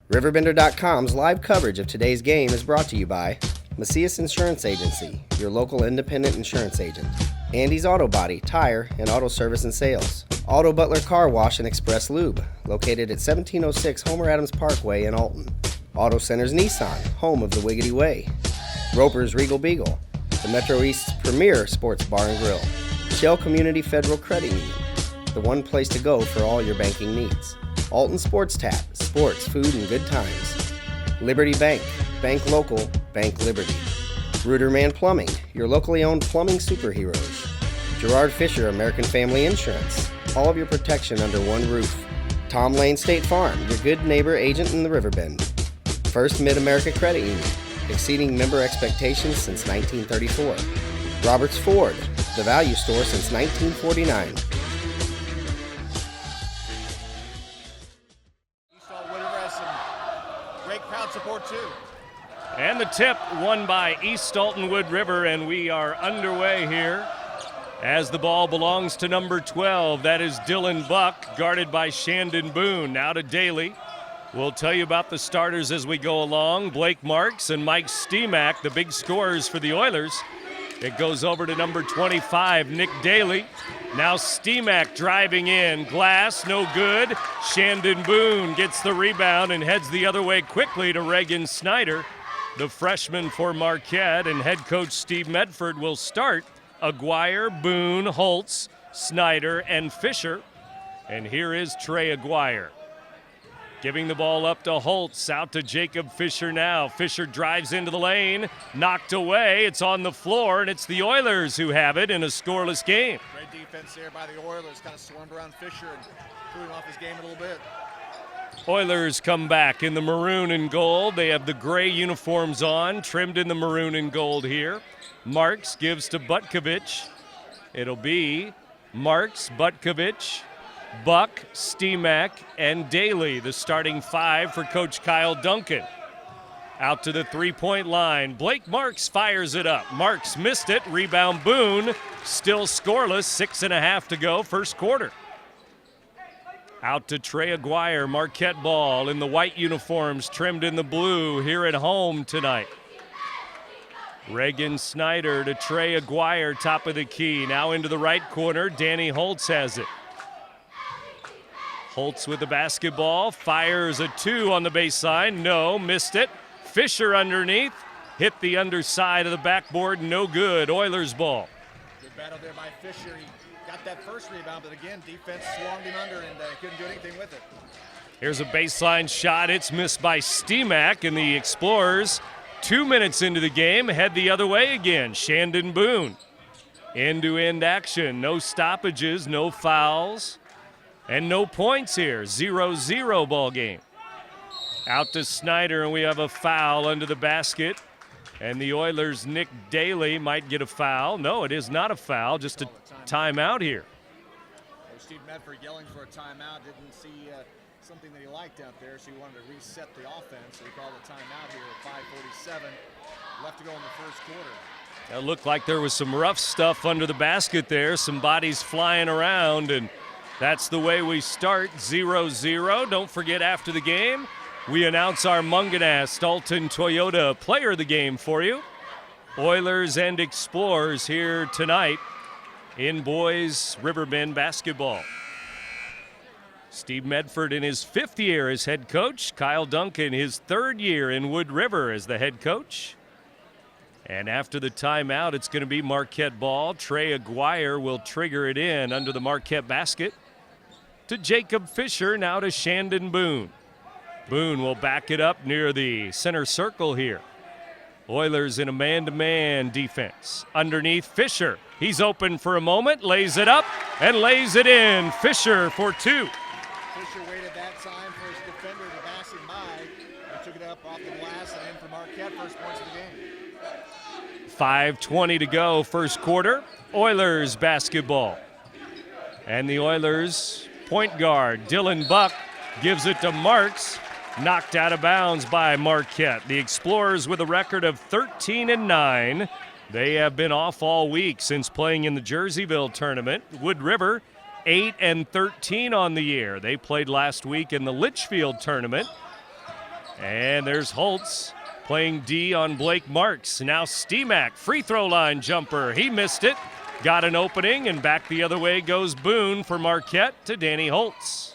RiverBender.com's live coverage of today's game is brought to you by Macias Insurance Agency, your local independent insurance agent. Andy's Auto Body, Tire, and Auto Service and Sales. Auto Butler Car Wash and Express Lube, located at 1706 Homer Adams Parkway in Alton. Auto Centers Nissan, home of the Wiggity Way. Roper's Regal Beagle, the Metro East's premier sports bar and grill. Shell Community Federal Credit Union, the one place to go for all your banking needs. Alton Sports Tap, sports, food, and good times. Liberty Bank, bank local, bank Liberty. Ruderman Plumbing, your locally owned plumbing superheroes. Gerard Fisher, American Family Insurance, all of your protection under one roof. Tom Lane State Farm, your good neighbor agent in the Riverbend. First Mid-America Credit Union, exceeding member expectations since 1934. Roberts Ford, the value store since 1949. East Alton-Wood River has some great crowd support too. And the tip won by East Alton-Wood River, and we are underway here as the ball belongs to number 12. That is Dylan Buck, guarded by Shandon Boone. Now to Daly. We'll tell you about the starters as we go along. Blake Marks and Mike Steemack, the big scorers for the Oilers. It goes over to number 25, Nick Daly. Now Steemack driving in. Glass, no good. Shandon Boone gets the rebound and heads the other way quickly to Reagan Snyder, the freshman for Marquette, and head coach Steve Medford will start Aguirre, Boone, Holtz, Snyder, and Fisher. And here is Trey Aguirre. Giving the ball up to Holtz, out to Jacob Fisher now. Fisher drives into the lane, knocked away. It's on the floor, and it's the Oilers who have it in a scoreless game. Great defense there by the Oilers, kind of swarmed around Fisher and threw him off his game a little bit. Oilers come back in the maroon and gold. They have the gray uniforms on, trimmed in the maroon and gold here. Marks gives to Butkovich. It'll be Marks, Butkovich, Buck, Steemack, and Daly, the starting five for Coach Kyle Duncan. Out to the three-point line. Blake Marks fires it up. Marks missed it. Rebound Boone. Still scoreless. 6.5 to go, first quarter. Out to Trey Aguirre. Marquette ball in the white uniforms, trimmed in the blue here at home tonight. Reagan Snyder to Trey Aguirre, top of the key. Now into the right corner. Danny Holtz has it. Holtz with the basketball, fires a two on the baseline. No, missed it. Fisher underneath, hit the underside of the backboard, no good. Oilers ball. Good battle there by Fisher. He got that first rebound, but again, defense swarmed him under and couldn't do anything with it. Here's a baseline shot. It's missed by Steemack, and the Explorers, 2 minutes into the game, head the other way again. Shandon Boone. End-to-end action. No stoppages, no fouls. And no points here. 0-0 ball game. Out to Snyder, and we have a foul under the basket. And the Oilers' Nick Daly might get a foul. No, it is not a foul, just a timeout here. Steve Medford yelling for a timeout. Didn't see something that he liked out there, so he wanted to reset the offense. So he called a timeout here at 5:47. Left to go in the first quarter. It looked like there was some rough stuff under the basket there. Some bodies flying around, and that's the way we start, 0-0. Don't forget, after the game, we announce our Munganast Alton Toyota player of the game for you. Oilers and Explorers here tonight in boys Riverbend basketball. Steve Medford in his 5th year as head coach. Kyle Duncan his 3rd year in Wood River as the head coach. And after the timeout, it's going to be Marquette ball. Trey Aguirre will trigger it in under the Marquette basket. To Jacob Fisher, now to Shandon Boone. Boone will back it up near the center circle here. Oilers in a man-to-man defense. Underneath Fisher. He's open for a moment, lays it up, and lays it in. Fisher for two. Fisher waited that time for his defender to pass him by. He took it up off the glass and in for Marquette, first points of the game. 5:20 to go, first quarter. Oilers basketball. And the Oilers point guard, Dylan Buck, gives it to Marks. Knocked out of bounds by Marquette. The Explorers with a record of 13-9. They have been off all week since playing in the Jerseyville tournament. Wood River, 8-13 on the year. They played last week in the Litchfield tournament. And there's Holtz playing D on Blake Marks. Now Steemack, free throw line jumper. He missed it. Got an opening, and back the other way goes Boone for Marquette to Danny Holtz.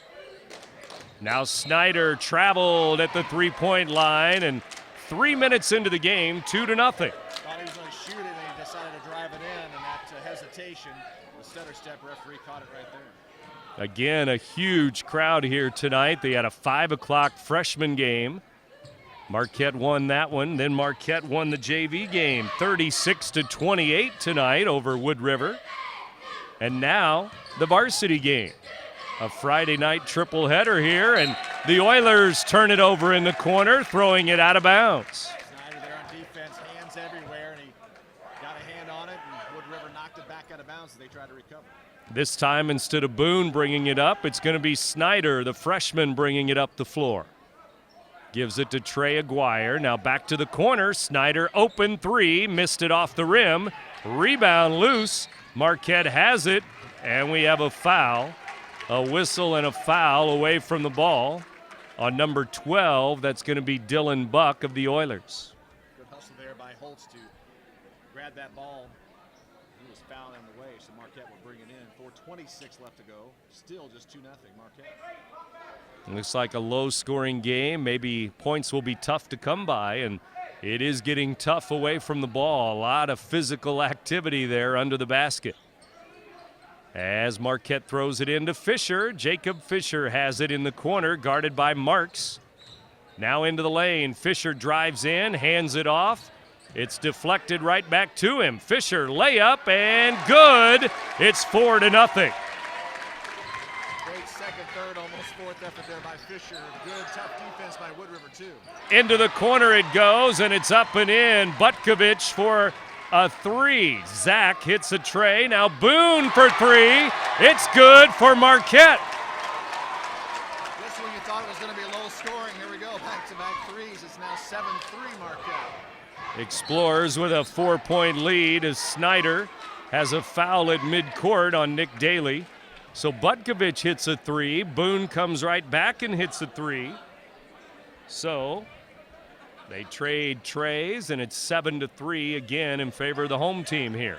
Now Snyder traveled at the three-point line, and 3 minutes into the game, 2-0. Thought he was going to shoot it, and he decided to drive it in, and that hesitation, the stutter step referee caught it right there. Again, a huge crowd here tonight. They had a 5 o'clock freshman game. Marquette won that one. Then Marquette won the JV game 36-28 tonight over Wood River. And now the varsity game. A Friday night triple header here, and the Oilers turn it over in the corner, throwing it out of bounds. Snyder there on defense, hands everywhere, and he got a hand on it, and Wood River knocked it back out of bounds as they tried to recover. This time, instead of Boone bringing it up, it's going to be Snyder, the freshman, bringing it up the floor. Gives it to Trey Aguirre. Now back to the corner. Snyder open three. Missed it off the rim. Rebound loose. Marquette has it. And we have a foul. A whistle and a foul away from the ball on number 12. That's going to be Dylan Buck of the Oilers. Good hustle there by Holtz to grab that ball. He was fouled on the way, so Marquette will bring it in. 4:26 left to go. Still just 2-0 Marquette. Looks like a low-scoring game. Maybe points will be tough to come by, and it is getting tough away from the ball. A lot of physical activity there under the basket. As Marquette throws it into Fisher, Jacob Fisher has it in the corner, guarded by Marks. Now into the lane. Fisher drives in, hands it off. It's deflected right back to him. Fisher layup and good. It's 4-0. Great second, third, almost fourth effort there by Fisher. Good, tough defense by Wood River, too. Into the corner it goes, and it's up and in. Butkovich for a three. Zach hits a tray. Now Boone for three. It's good for Marquette. Just when you thought it was going to be low scoring, here we go. Back-to-back threes. It's now 7-3 Marquette. Explorers with a 4-point lead as Snyder has a foul at midcourt on Nick Daly. So Butkovich hits a three. Boone comes right back and hits a three. So they trade trays, and it's 7-3 again in favor of the home team here.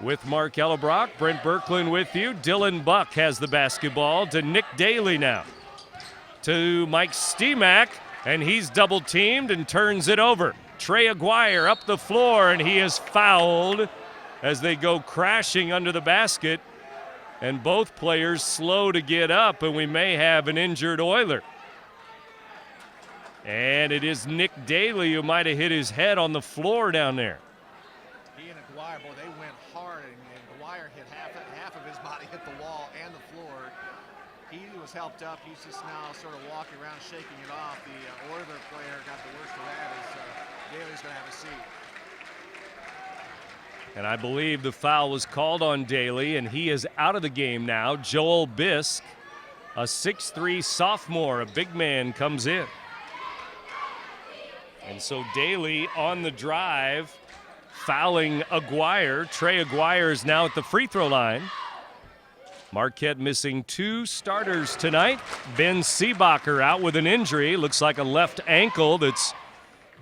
With Mark Ellebrock, Brent Berkland with you. Dylan Buck has the basketball to Nick Daly now. To Mike Steemack, and he's double-teamed and turns it over. Trey Aguirre up the floor, and he is fouled as they go crashing under the basket. And both players slow to get up, and we may have an injured Oiler. And it is Nick Daly who might have hit his head on the floor down there. He and Aguirre, boy, they went hard, and Aguirre hit half of his body hit the wall and the floor. He was helped up. He's just now sort of walking around, shaking it off. The Oiler player got the worst of that as Daly's going to have a seat. And I believe the foul was called on Daly, and he is out of the game now. Joel Bisk, a 6'3 sophomore, a big man, comes in. And so Daly on the drive, fouling Aguirre. Trey Aguirre is now at the free throw line. Marquette missing two starters tonight. Ben Seebacher out with an injury. Looks like a left ankle that's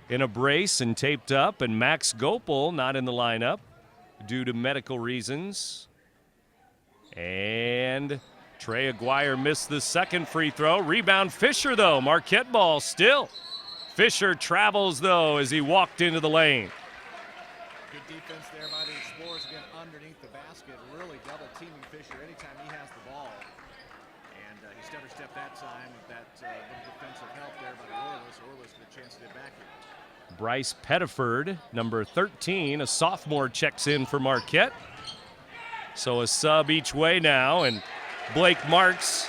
in a brace and taped up. And Max Gopel not in the lineup due to medical reasons. And Trey Aguirre missed the second free throw. Rebound Fisher, though. Marquette ball still. Fisher travels, though, as he walked into the lane. Good defense there by the Explorers, again, underneath the basket. Really double-teaming Fisher anytime he has the ball. And he stutter-stepped that time with that little defensive help there by the Oilers. Oilers get a chance to get back here. Bryce Pettiford, number 13, a sophomore, checks in for Marquette. So a sub each way now, and Blake Marks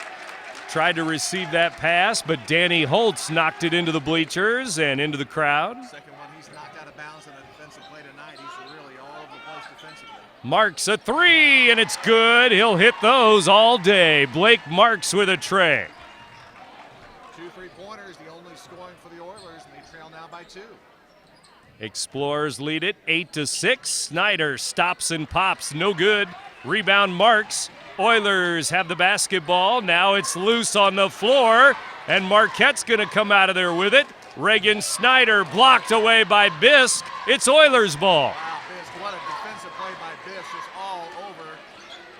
tried to receive that pass, but Danny Holtz knocked it into the bleachers and into the crowd. Second one, he's knocked out of bounds on a defensive play tonight. He's really all over the place defensively. Marks a three, and it's good. He'll hit those all day. Blake Marks with a tray. 2 3-pointers, the only scoring for the Oilers, and they trail now by 2. Explorers lead it 8-6. Snyder stops and pops, no good. Rebound Marks. Oilers have the basketball. Now it's loose on the floor, and Marquette's going to come out of there with it. Reagan Snyder blocked away by Bisk. It's Oilers ball. Wow, Bisk, what a defensive play by Bisk, just all over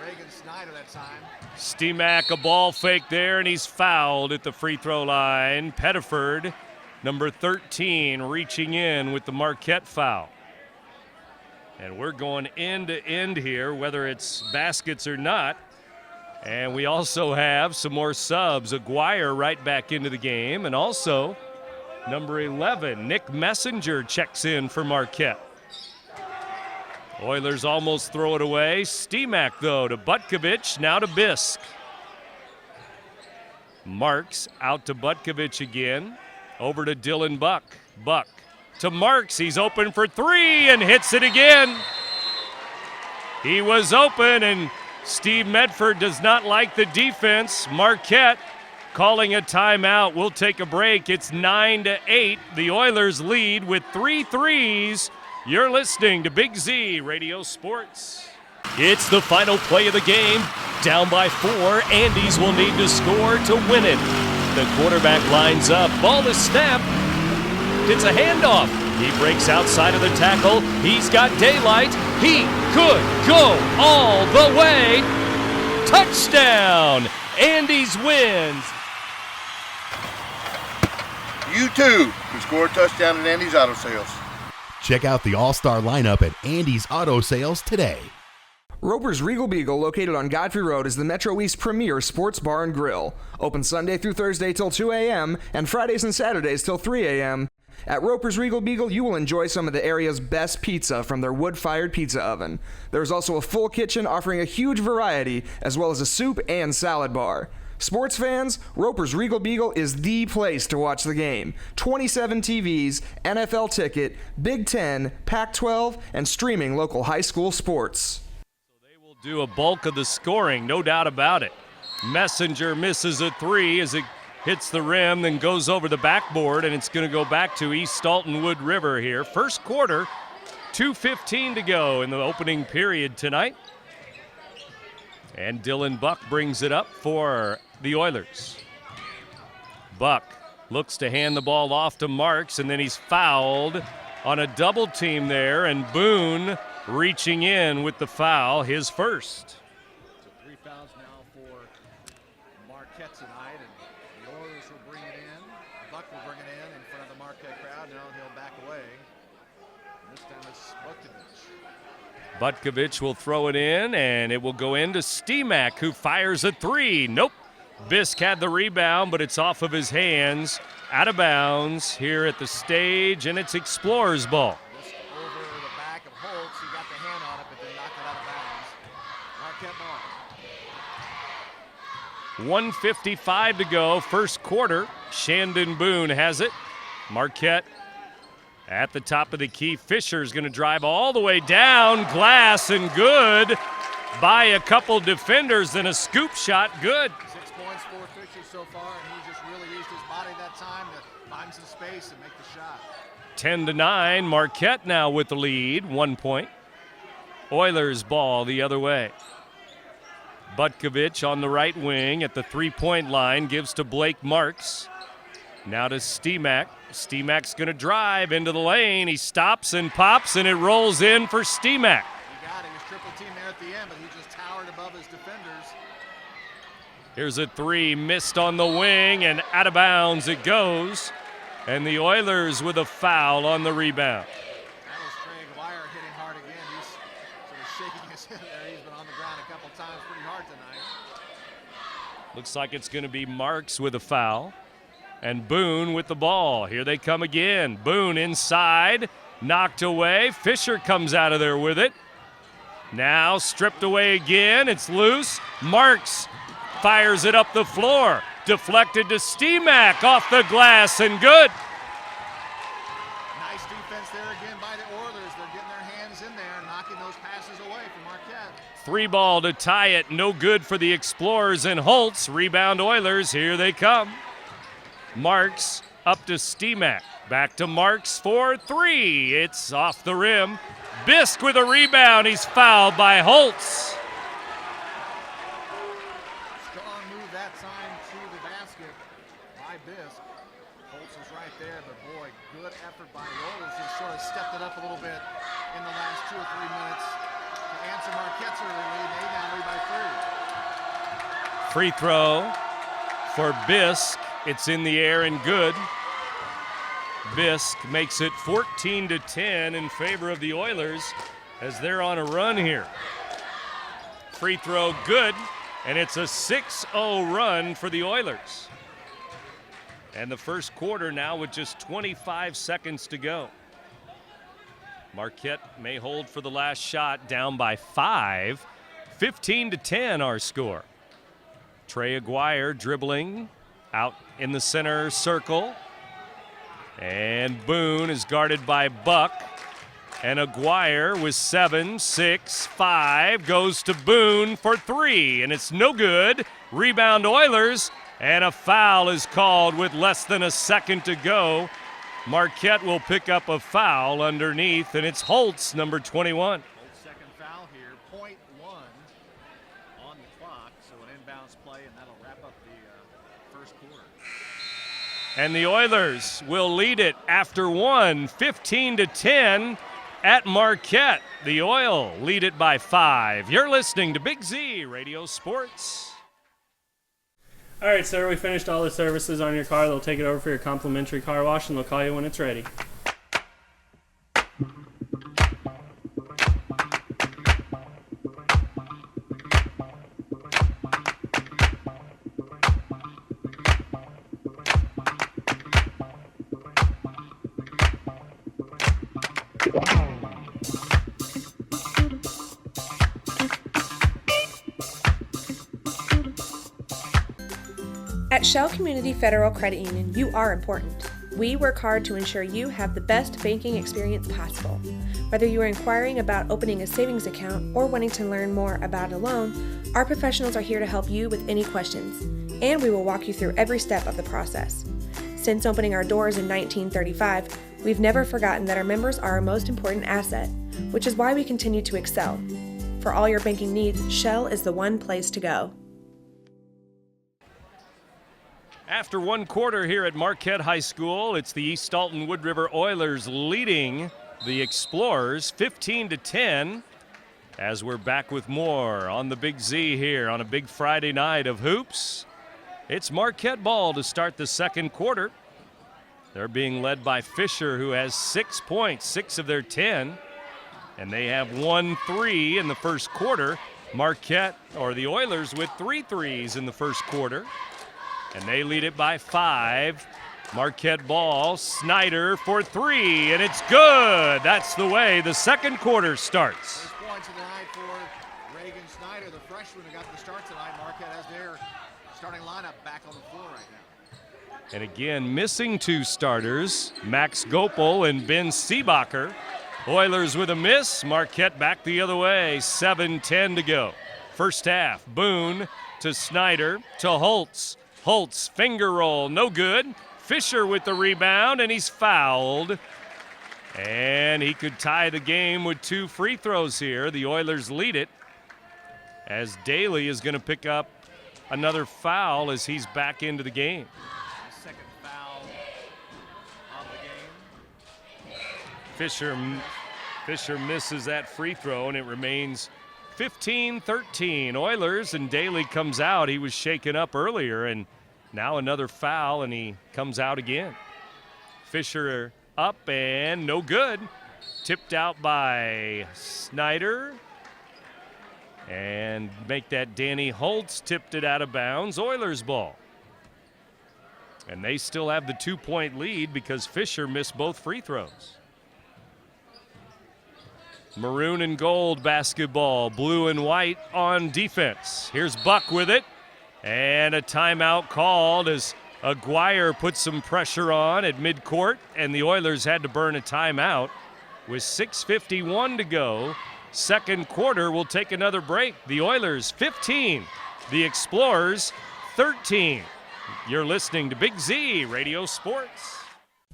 Reagan Snyder that time. Steemack, a ball fake there, and he's fouled at the free throw line. Pettiford, number 13, reaching in with the Marquette foul. And we're going end to end here, whether it's baskets or not. And we also have some more subs. Aguirre right back into the game. And also, number 11, Nick Messenger checks in for Marquette. Oilers almost throw it away. Steemack, though, to Butkovich, now to Bisk. Marks out to Butkovich again. Over to Dylan Buck. Buck to Marks. He's open for three and hits it again. He was open, and Steve Medford does not like the defense. Marquette calling a timeout. We'll take a break. It's 9-8. The Oilers lead with 3 threes. You're listening to Big Z Radio Sports. It's the final play of the game. Down by 4. Andes will need to score to win it. The quarterback lines up. Ball is snapped. It's a handoff. He breaks outside of the tackle. He's got daylight. He could go all the way. Touchdown! Andes wins. You too can score a touchdown at Andy's Auto Sales. Check out the all-star lineup at Andy's Auto Sales today. Roper's Regal Beagle, located on Godfrey Road, is the Metro East premier sports bar and grill. Open Sunday through Thursday till 2 a.m. and Fridays and Saturdays till 3 a.m. At Roper's Regal Beagle, you will enjoy some of the area's best pizza from their wood-fired pizza oven. There's also a full kitchen offering a huge variety, as well as a soup and salad bar. Sports fans, Roper's Regal Beagle is the place to watch the game. 27 TVs, NFL ticket, Big Ten, Pac-12, and streaming local high school sports. They will do a bulk of the scoring, no doubt about it. Messenger misses a three as it hits the rim, then goes over the backboard, and it's going to go back to East Alton-Wood River here. First quarter, 2:15 to go in the opening period tonight. And Dylan Buck brings it up for the Oilers. Buck looks to hand the ball off to Marks, and then he's fouled on a double team there, and Boone reaching in with the foul, his first. So 3 fouls now for Marquette tonight, and the Oilers will bring it in. Buck will bring it in front of the Marquette crowd. Now he'll back away. And this time it's Butkovich. Butkovich will throw it in, and it will go into Steemack, who fires a three. Nope. Bisk had the rebound, but it's off of his hands. Out of bounds here at the stage, and it's Explorers ball. Just over the back of Holtz. He got the hand on it, but then knocked it out of bounds. Marquette ball. 1:55 to go, first quarter. Shandon Boone has it. Marquette at the top of the key. Fisher's going to drive all the way down. Glass and good by a couple defenders, and a scoop shot good. 6 points for Fisher so far, and he just really used his body that time to find some space and make the shot. 10-9. Marquette now with the lead, 1 point. Oilers ball the other way. Butkovich on the right wing at the three-point line, gives to Blake Marks. Now to Steemack. Steemack's going to drive into the lane. He stops and pops, and it rolls in for Steemack. He got it. He was triple team there at the end, but he just towered above his defenders. Here's a three, missed on the wing, and out of bounds it goes. And the Oilers with a foul on the rebound. That was Trey Aguirre hitting hard again. He's sort of shaking his head there. He's been on the ground a couple times pretty hard tonight. Looks like it's going to be Marks with a foul. And Boone with the ball. Here they come again. Boone inside, knocked away. Fisher comes out of there with it. Now stripped away again. It's loose. Marks fires it up the floor. Deflected to Steemack off the glass and good. Nice defense there again by the Oilers. They're getting their hands in there and knocking those passes away from Marquette. 3-ball to tie it. No good for the Explorers, and Holtz. Rebound Oilers. Here they come. Marks up to Steemack. Back to Marks for three. It's off the rim. Bisk with a rebound. He's fouled by Holtz. by Bisk. Holtz is right there, but boy, good effort by the Oilers. Just sort of stepped it up a little bit in the last 2 or 3 minutes to answer Marquette's early lead. They now lead by 3. Free throw for Bisk. It's in the air and good. Bisk makes it 14-10 in favor of the Oilers as they're on a run here. Free throw good, and it's a 6-0 run for the Oilers. And the first quarter now with just 25 seconds to go. Marquette may hold for the last shot, down by 5. 15-10 our score. Trey Aguirre dribbling out in the center circle. And Boone is guarded by Buck. And Aguirre with 7, 6, 5 goes to Boone for 3. And it's no good. Rebound Oilers. And a foul is called with less than a second to go. Marquette will pick up a foul underneath, and it's Holtz, number 21. Holtz second foul here, 0.1 on the clock, so an inbounds play, and that'll wrap up the first quarter. And the Oilers will lead it after one, 15-10 at Marquette. The Oil lead it by 5. You're listening to Big Z Radio Sports. All right, sir, we finished all the services on your car. They'll take it over for your complimentary car wash, and they'll call you when it's ready. At Shell Community Federal Credit Union, you are important. We work hard to ensure you have the best banking experience possible. Whether you are inquiring about opening a savings account or wanting to learn more about a loan, our professionals are here to help you with any questions, and we will walk you through every step of the process. Since opening our doors in 1935, we've never forgotten that our members are our most important asset, which is why we continue to excel. For all your banking needs, Shell is the one place to go. After one quarter here at Marquette High School, it's the East Alton-Wood River Oilers leading the Explorers 15-10 as we're back with more on the Big Z here on a big Friday night of hoops. It's Marquette ball to start the second quarter. They're being led by Fisher, who has 6 points, 6 of their 10, and they have 1 3 in the first quarter. Marquette, or the Oilers, with 3 threes in the first quarter. And they lead it by 5. Marquette ball, Snyder for 3, and it's good. That's the way the second quarter starts. First points of the night for Reagan Snyder, the freshman who got the start tonight. Marquette has their starting lineup back on the floor right now. And again, missing 2 starters, Max Gopel and Ben Seebacher. Oilers with a miss, Marquette back the other way, 7:10 to go. First half, Boone to Snyder to Holtz. Holtz, finger roll, no good. Fisher with the rebound, and he's fouled. And he could tie the game with 2 free throws here. The Oilers lead it as Daly is going to pick up another foul as he's back into the game. Second foul of the game. Fisher misses that free throw, and it remains 15-13. Oilers, and Daly comes out. He was shaken up earlier, and now another foul, and he comes out again. Fisher up and no good. Tipped out by Snyder. And make that Danny Holtz tipped it out of bounds. Oilers ball. And they still have the 2-point lead because Fisher missed both free throws. Maroon and gold basketball, blue and white on defense. Here's Buck with it. And a timeout called as Aguirre put some pressure on at midcourt, and the Oilers had to burn a timeout with 6:51 to go. Second quarter, we'll take another break. The Oilers 15, the Explorers 13. You're listening to Big Z Radio Sports.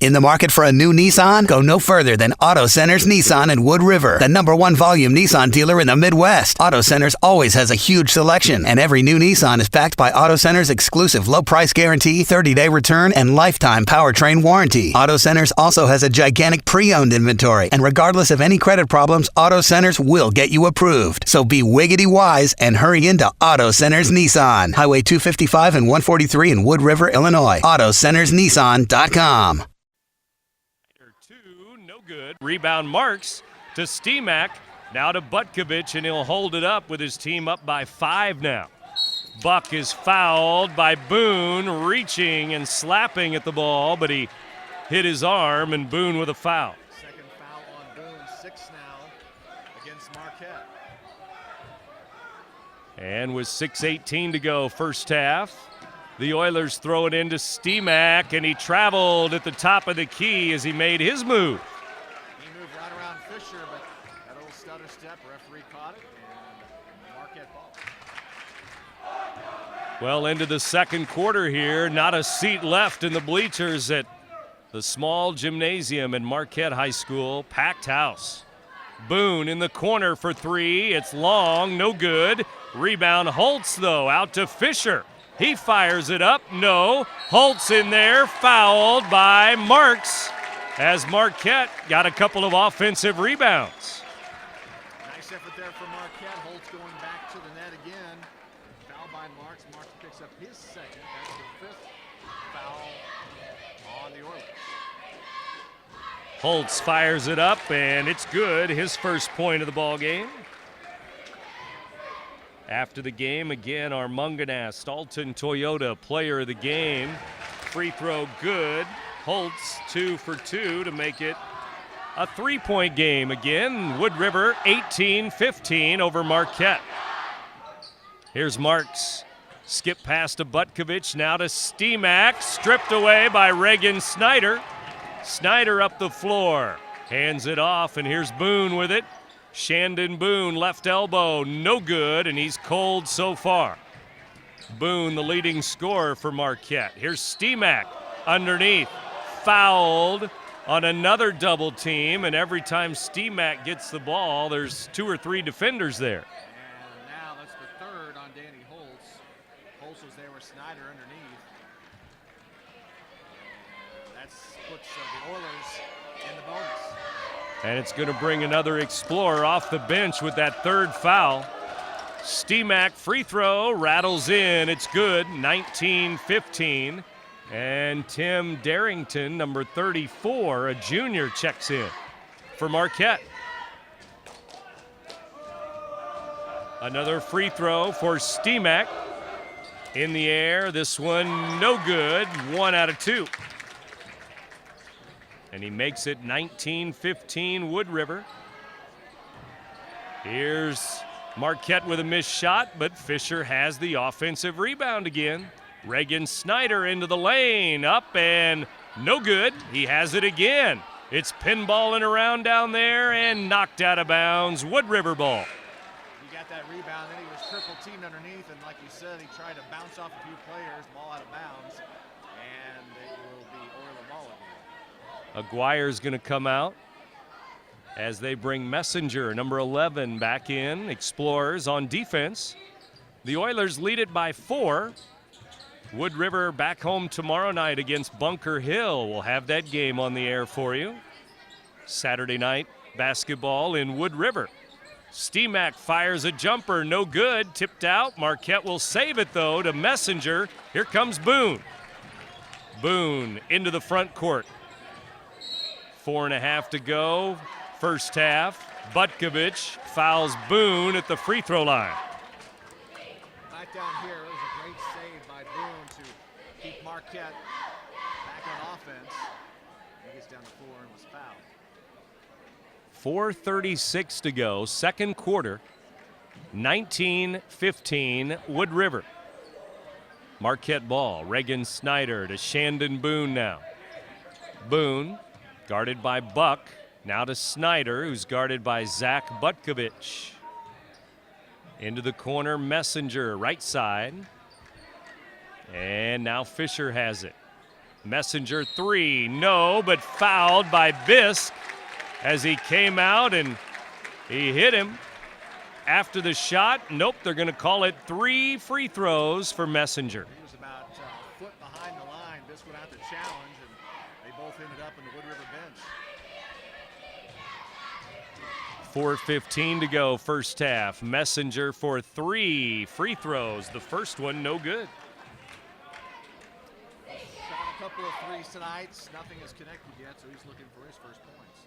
In the market for a new Nissan? Go no further than Auto Centers Nissan in Wood River, the #1 volume Nissan dealer in the Midwest. Auto Centers always has a huge selection, and every new Nissan is backed by Auto Centers' exclusive low price guarantee, 30-day return, and lifetime powertrain warranty. Auto Centers also has a gigantic pre-owned inventory, and regardless of any credit problems, Auto Centers will get you approved. So be wiggity wise and hurry into Auto Centers Nissan, Highway 255 and 143 in Wood River, Illinois. AutoCentersNissan.com. Good. Rebound Marks to Stemak. Now to Butkovich, and he'll hold it up with his team up by 5 now. Buck is fouled by Boone, reaching and slapping at the ball, but he hit his arm, and Boone with a foul. Second foul on Boone, 6 now against Marquette. And with 6:18 to go, first half, the Oilers throw it into Stemak, and he traveled at the top of the key as he made his move. Fisher, but that little stutter step, referee caught it, and Marquette ball. Well, into the second quarter here, not a seat left in the bleachers at the small gymnasium in Marquette High School. Packed house. Boone in the corner for 3. It's long, no good. Rebound Holtz, though, out to Fisher. He fires it up, no. Holtz in there, fouled by Marks, as Marquette got a couple of offensive rebounds. Nice effort there for Marquette. Holtz going back to the net again. Foul by Marks. Marks picks up his second. That's the 5th foul on the Oilers. Holtz fires it up, and it's good. His first point of the ball game. After the game, again, our Munganast Alton Toyota player of the game. Free throw good. Holtz 2 for 2 to make it a 3-point game again. Wood River 18-15 over Marquette. Here's Marks. Skip pass to Butkovich, now to Stemak. Stripped away by Reagan Snyder. Snyder up the floor. Hands it off, and here's Boone with it. Shandon Boone, left elbow, no good, and he's cold so far. Boone, the leading scorer for Marquette. Here's Stemak underneath. Fouled on another double team, and every time Stemak gets the ball, there's 2 or 3 defenders there. And now that's the 3rd on Danny Holtz. Holtz was there with Snyder underneath. That puts the Oilers in the bonus. And it's going to bring another Explorer off the bench with that 3rd foul. Stemak free throw rattles in. It's good, 19-15. And Tim Darrington, number 34, a junior, checks in for Marquette. Another free throw for Stemak. In the air, this one no good, 1 out of 2. And he makes it 19-15 Wood River. Here's Marquette with a missed shot, but Fisher has the offensive rebound again. Reagan Snyder into the lane, up and no good. He has it again. It's pinballing around down there and knocked out of bounds. Wood River ball. He got that rebound, then he was triple teamed underneath, and like you said, he tried to bounce off a few players, ball out of bounds, and it will be Oiler ball again. Aguirre's going to come out as they bring Messenger, number 11, back in. Explorers on defense. The Oilers lead it by 4. Wood River back home tomorrow night against Bunker Hill. We'll have that game on the air for you. Saturday night basketball in Wood River. Stemak fires a jumper, no good, tipped out. Marquette will save it, though, to Messenger. Here comes Boone. Boone into the front court. 4.5 to go, first half. Butkovich fouls Boone at the free throw line. Back down here, it was a great save by Boone to keep Marquette back on offense. He gets down to 4 and was fouled. 4:36 to go, second quarter. 19-15 Wood River. Marquette ball. Reagan Snyder to Shandon Boone now. Boone guarded by Buck. Now to Snyder, who's guarded by Zach Butkovich. Into the corner, Messenger, right side. And now Fisher has it. Messenger 3, no, but fouled by Bisk as he came out and he hit him after the shot. Nope, they're going to call it 3 free throws for Messenger. He was about a foot behind the line. This went out to challenge, and they both ended up in the Wood River bench. 4:15 to go, first half. Messenger for 3 free throws. The first one, no good. Shot a couple of threes tonight. Nothing is connected yet, so he's looking for his first points.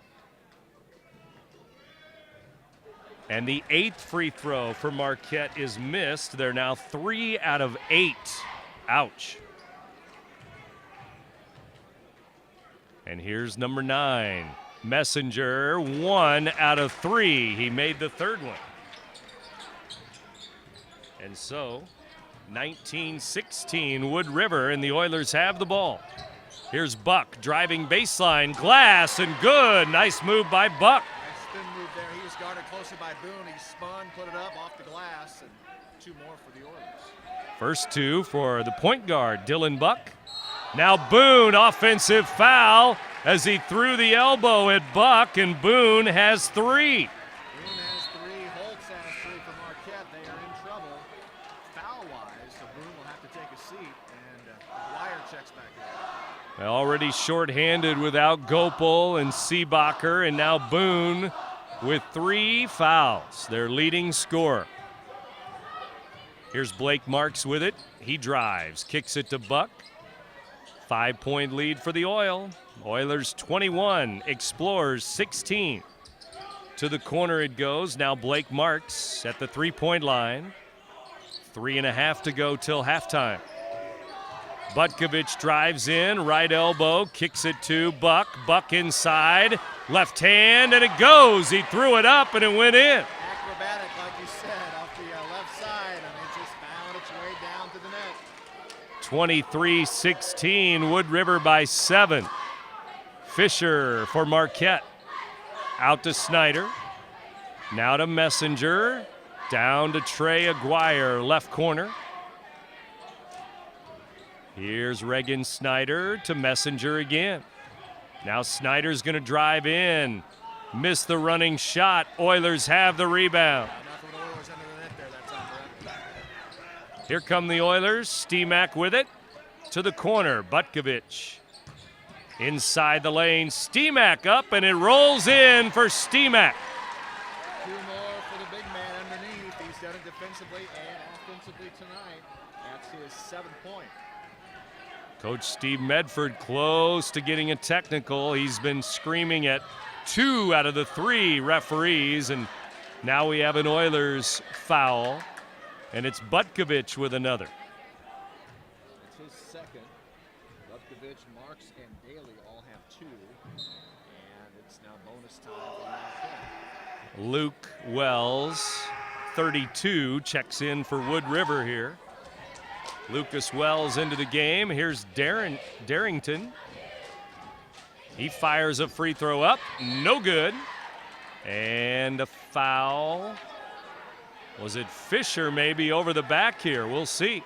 And the 8th free throw for Marquette is missed. They're now 3 out of 8. Ouch. And here's number 9. Messenger, 1 out of 3. He made the third one. And so, 19-16 Wood River, and the Oilers have the ball. Here's Buck driving baseline, glass, and good. Nice move by Buck. Nice spin move there. He was guarded closely by Boone. He spun, put it up off the glass, and 2 more for the Oilers. First 2 for the point guard, Dylan Buck. Now Boone, offensive foul as he threw the elbow at Buck, and Boone has 3. Boone has 3. Holtz has 3 for Marquette. They are in trouble foul-wise, so Boone will have to take a seat, and Wire checks back in. Already shorthanded without Gopal and Seebacher, and now Boone with 3 fouls, their leading scorer. Here's Blake Marks with it. He drives, kicks it to Buck. 5-point lead for the Oilers 21, Explorers 16. To the corner it goes. Now Blake Marks at the 3-point line. 3.5 to go till halftime. Butkovich drives in, right elbow, kicks it to Buck. Buck inside, left hand, and it goes. He threw it up and it went in. Acrobatic, like you said, off the left side, and it just found its way down to the net. 23-16, Wood River by 7. Fisher for Marquette. Out to Snyder. Now to Messenger. Down to Trey Aguirre, left corner. Here's Reagan Snyder to Messenger again. Now Snyder's going to drive in. Missed the running shot. Oilers have the rebound. Here come the Oilers. Steemack with it. To the corner. Butkovich. Inside the lane. Steemack up, and it rolls in for Steemack. 2 more for the big man underneath. He's done it defensively and offensively tonight. That's his 7th point. Coach Steve Medford close to getting a technical. He's been screaming at 2 out of the 3 referees, and now we have an Oilers foul, and it's Butkovich with another. It's his 2nd. Butkovich, Marks, and Daly all have 2, and it's now bonus time for Marquette. Luke Wells, 32, checks in for Wood River here. Lucas Wells into the game. Here's Darrington. He fires a free throw up. No good. And a foul. Was it Fisher maybe over the back here? We'll see.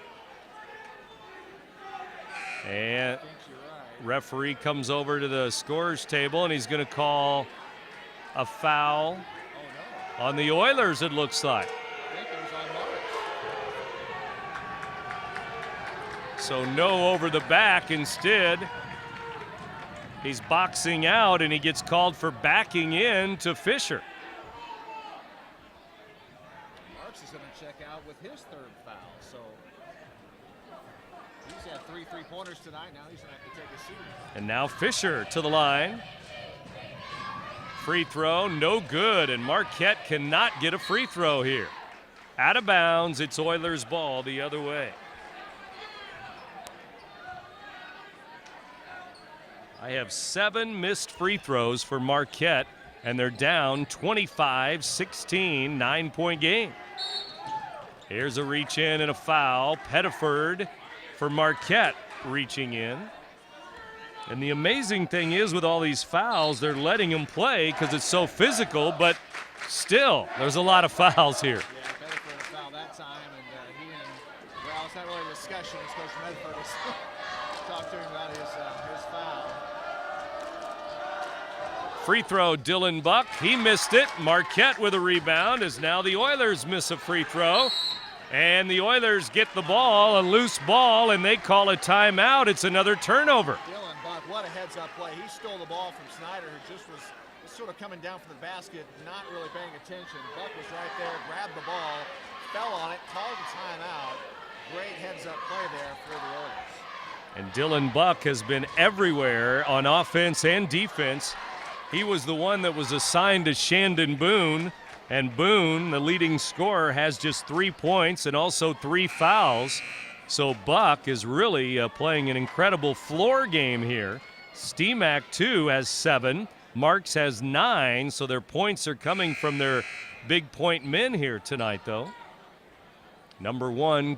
And referee comes over to the scorer's table, and he's going to call a foul on the Oilers, it looks like. So no over the back. Instead, he's boxing out, and he gets called for backing in to Fisher. Marks is going to check out with his 3rd foul. So he's had 3 3-pointers tonight. Now he's going to have to take a seat. And now Fisher to the line. Free throw, no good, and Marquette cannot get a free throw here. Out of bounds, it's Oilers ball the other way. I have 7 missed free throws for Marquette, and they're down 25-16, 9-point game. Here's a reach in and a foul. Pettiford for Marquette reaching in. And the amazing thing is, with all these fouls, they're letting him play because it's so physical, but still, there's a lot of fouls here. Yeah, Pettiford a foul that time, and he and, well, it's not really a discussion. It's Coach Medford talked to him about his free throw, Dylan Buck. He missed it. Marquette with a rebound as now the Oilers miss a free throw. And the Oilers get the ball, a loose ball, and they call a timeout. It's another turnover. Dylan Buck, what a heads-up play. He stole the ball from Snyder, who just was sort of coming down from the basket, not really paying attention. Buck was right there, grabbed the ball, fell on it, called the timeout. Great heads-up play there for the Oilers. And Dylan Buck has been everywhere on offense and defense. He was the one that was assigned to Shandon Boone. And Boone, the leading scorer, has just 3 points and also 3 fouls. So Buck is really playing an incredible floor game here. Steemack, too, has 7. Marks has 9, so their points are coming from their big point men here tonight, though. Number 1,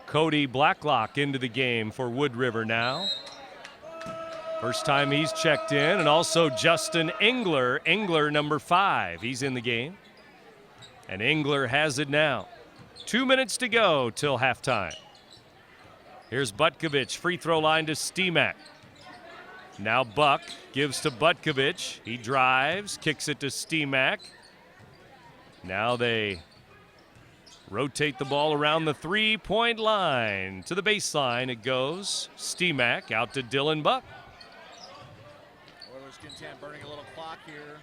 Cody Blacklock into the game for Wood River now. First time he's checked in, and also Justin Engler. Engler, number 5, he's in the game. And Engler has it now. 2 minutes to go till halftime. Here's Butkovich, free throw line to Steemack. Now Buck gives to Butkovich. He drives, kicks it to Steemack. Now they rotate the ball around the three-point line. To the baseline it goes. Steemack out to Dylan Buck. Oilers content burning a little clock here.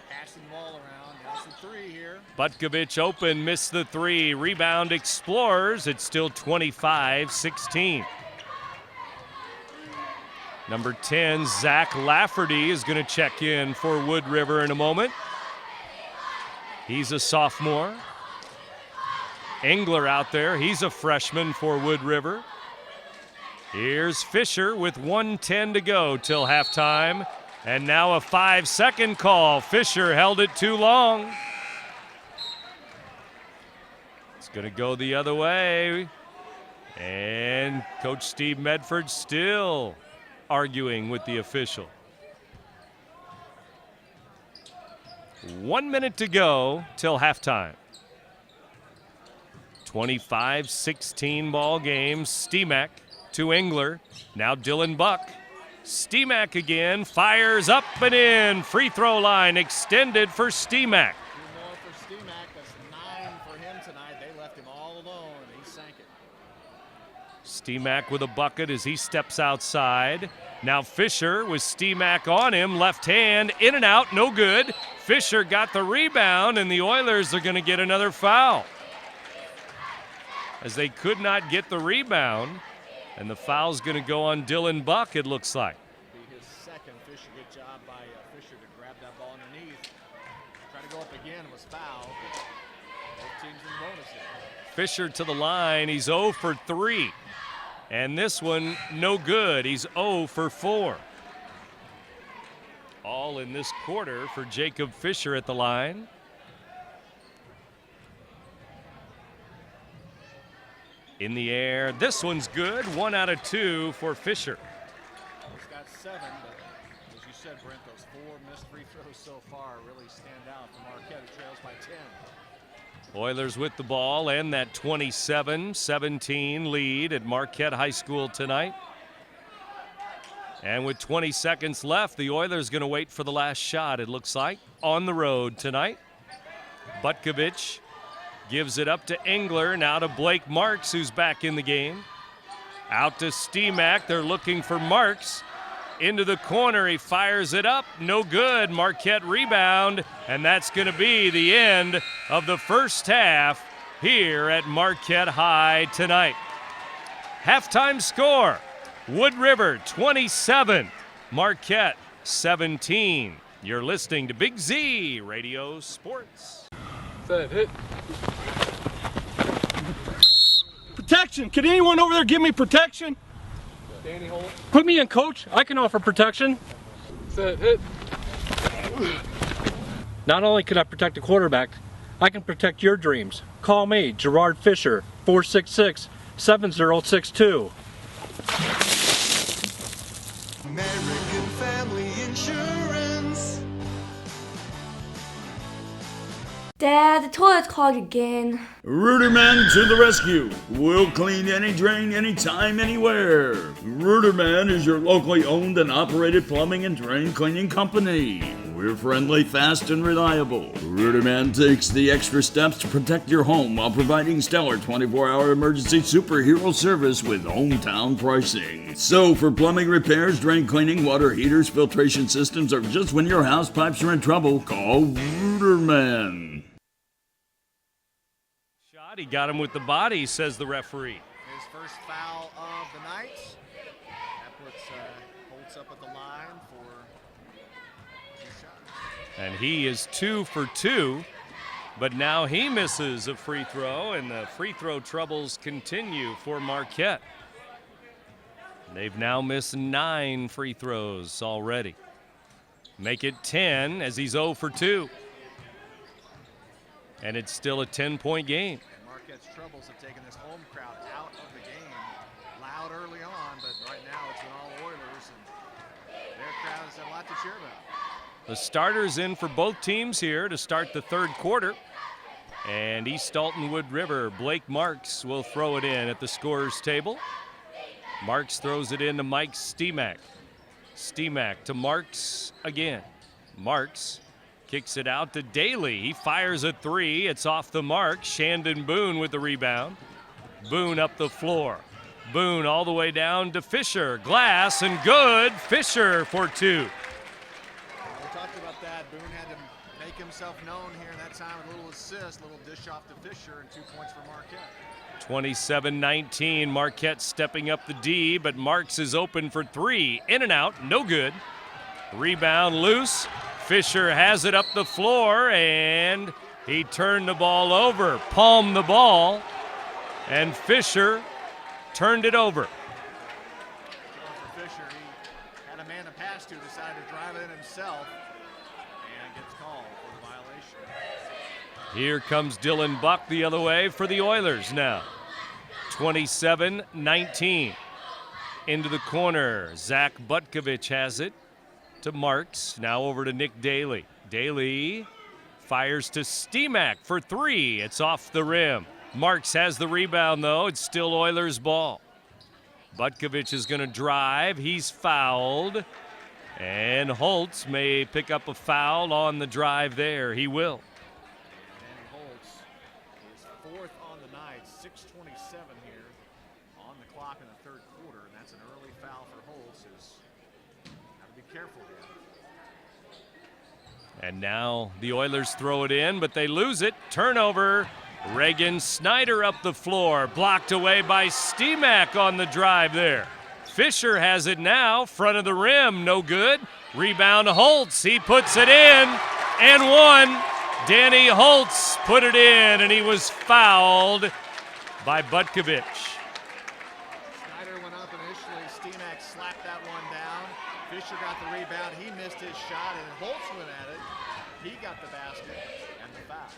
Passing the ball around. Now some 3 here. Butkovich open, missed the 3. Rebound Explorers. It's still 25-16. Number 10, Zach Lafferty, is going to check in for Wood River in a moment. He's a sophomore. Engler out there. He's a freshman for Wood River. Here's Fisher with 1:10 to go till halftime. And now a 5-second call. Fisher held it too long. It's going to go the other way. And Coach Steve Medford still arguing with the official. 1 minute to go till halftime. 25-16 ball game. Steemack to Engler. Now Dylan Buck. Steemack again, fires up and in. Free throw line extended for Steemack. 2 more for Steemack. That's 9 for him tonight. They left him all alone, and he sank it. Steemack with a bucket as he steps outside. Now Fisher with Steemack on him, left hand, in and out, no good. Fisher got the rebound, and the Oilers are going to get another foul, as they could not get the rebound. And the foul's going to go on Dylan Buck, it looks like. Be his second. Fisher, good job by Fisher to grab that ball underneath. Try to go up again, was fouled. Both teams in the bonus here. Fisher to the line, he's 0 for 3. And this one, no good. He's 0 for 4. All in this quarter for Jacob Fisher at the line. In the air, this one's good. 1 out of 2 for Fisher. He's got 7, but as you said, Brent, those 4 missed free throws so far really stand out for Marquette, who trails by 10. Oilers with the ball and that 27-17 lead at Marquette High School tonight. And with 20 seconds left, the Oilers going to wait for the last shot, it looks like, on the road tonight. Butkovich gives it up to Engler, now to Blake Marks, who's back in the game. Out to Steemack, they're looking for Marks. Into the corner, he fires it up, no good. Marquette rebound, and that's going to be the end of the first half here at Marquette High tonight. Halftime score, Wood River 27, Marquette 17. You're listening to Big Z Radio Sports. Set, hit. Protection! Can anyone over there give me protection? Danny, hold. Put me in, coach. I can offer protection. Set, hit. Not only can I protect the quarterback, I can protect your dreams. Call me, Gerard Fisher, 466-7062. American Family Insurance. Dad, the toilet's clogged again. RiverBend to the rescue. We'll clean any drain, anytime, anywhere. RiverBend is your locally owned and operated plumbing and drain cleaning company. We're friendly, fast, and reliable. RiverBend takes the extra steps to protect your home while providing stellar 24-hour emergency superhero service with hometown pricing. So for plumbing repairs, drain cleaning, water heaters, filtration systems, or just when your house pipes are in trouble, call RiverBend. He got him with the body, says the referee. His first foul of the night. That puts Holtz up at the line for 2 shots. And he is 2 for 2, but now he misses a free throw, and the free throw troubles continue for Marquette. They've now missed 9 free throws already. Make it 10 as he's 0 for 2. And it's still a 10-point game. Marquette's troubles have taken this home crowd out of the game. Loud early on, but right now it's been all Oilers, and their crowd has had a lot to cheer about. The starters in for both teams here to start the third quarter. And East Alton-Wood River, Blake Marks will throw it in at the scorer's table. Marks throws it in to Mike Steemack. Steemack to Marks again. Marks kicks it out to Daly. He fires a 3. It's off the mark. Shandon Boone with the rebound. Boone up the floor. Boone all the way down to Fisher. Glass and good. Fisher for 2. We talked about that. Boone had to make himself known here in that time. A little assist, a little dish off to Fisher, and 2 points for Marquette. 27-19. Marquette stepping up the D, but Marks is open for 3. In and out. No good. Rebound loose. Fisher has it up the floor, and he turned the ball over, palmed the ball, and Fisher turned it over. Fisher, he had a man to pass to, decided to drive it in himself, and gets called for the violation. Here comes Dylan Buck the other way for the Oilers now. 27-19. Into the corner, Zach Butkovich has it. To Marks, now over to Nick Daly. Daly fires to Steemack for 3. It's off the rim. Marks has the rebound, though. It's still Oilers' ball. Butkovich is going to drive. He's fouled. And Holtz may pick up a foul on the drive there. He will. Danny Holtz is 4th on the night. 6:27 here on the clock in the third quarter. And that's an early foul for Holtz. Got to be careful here. And now the Oilers throw it in, but they lose it. Turnover. Reagan Snyder up the floor. Blocked away by Steemack on the drive there. Fisher has it now. Front of the rim. No good. Rebound Holtz. He puts it in and one. Danny Holtz put it in, and he was fouled by Butkovich. Snyder went up initially. Steemack slapped that one down. Fisher got the rebound. He missed his shot, and Holtz went at it. He got the basket and the foul.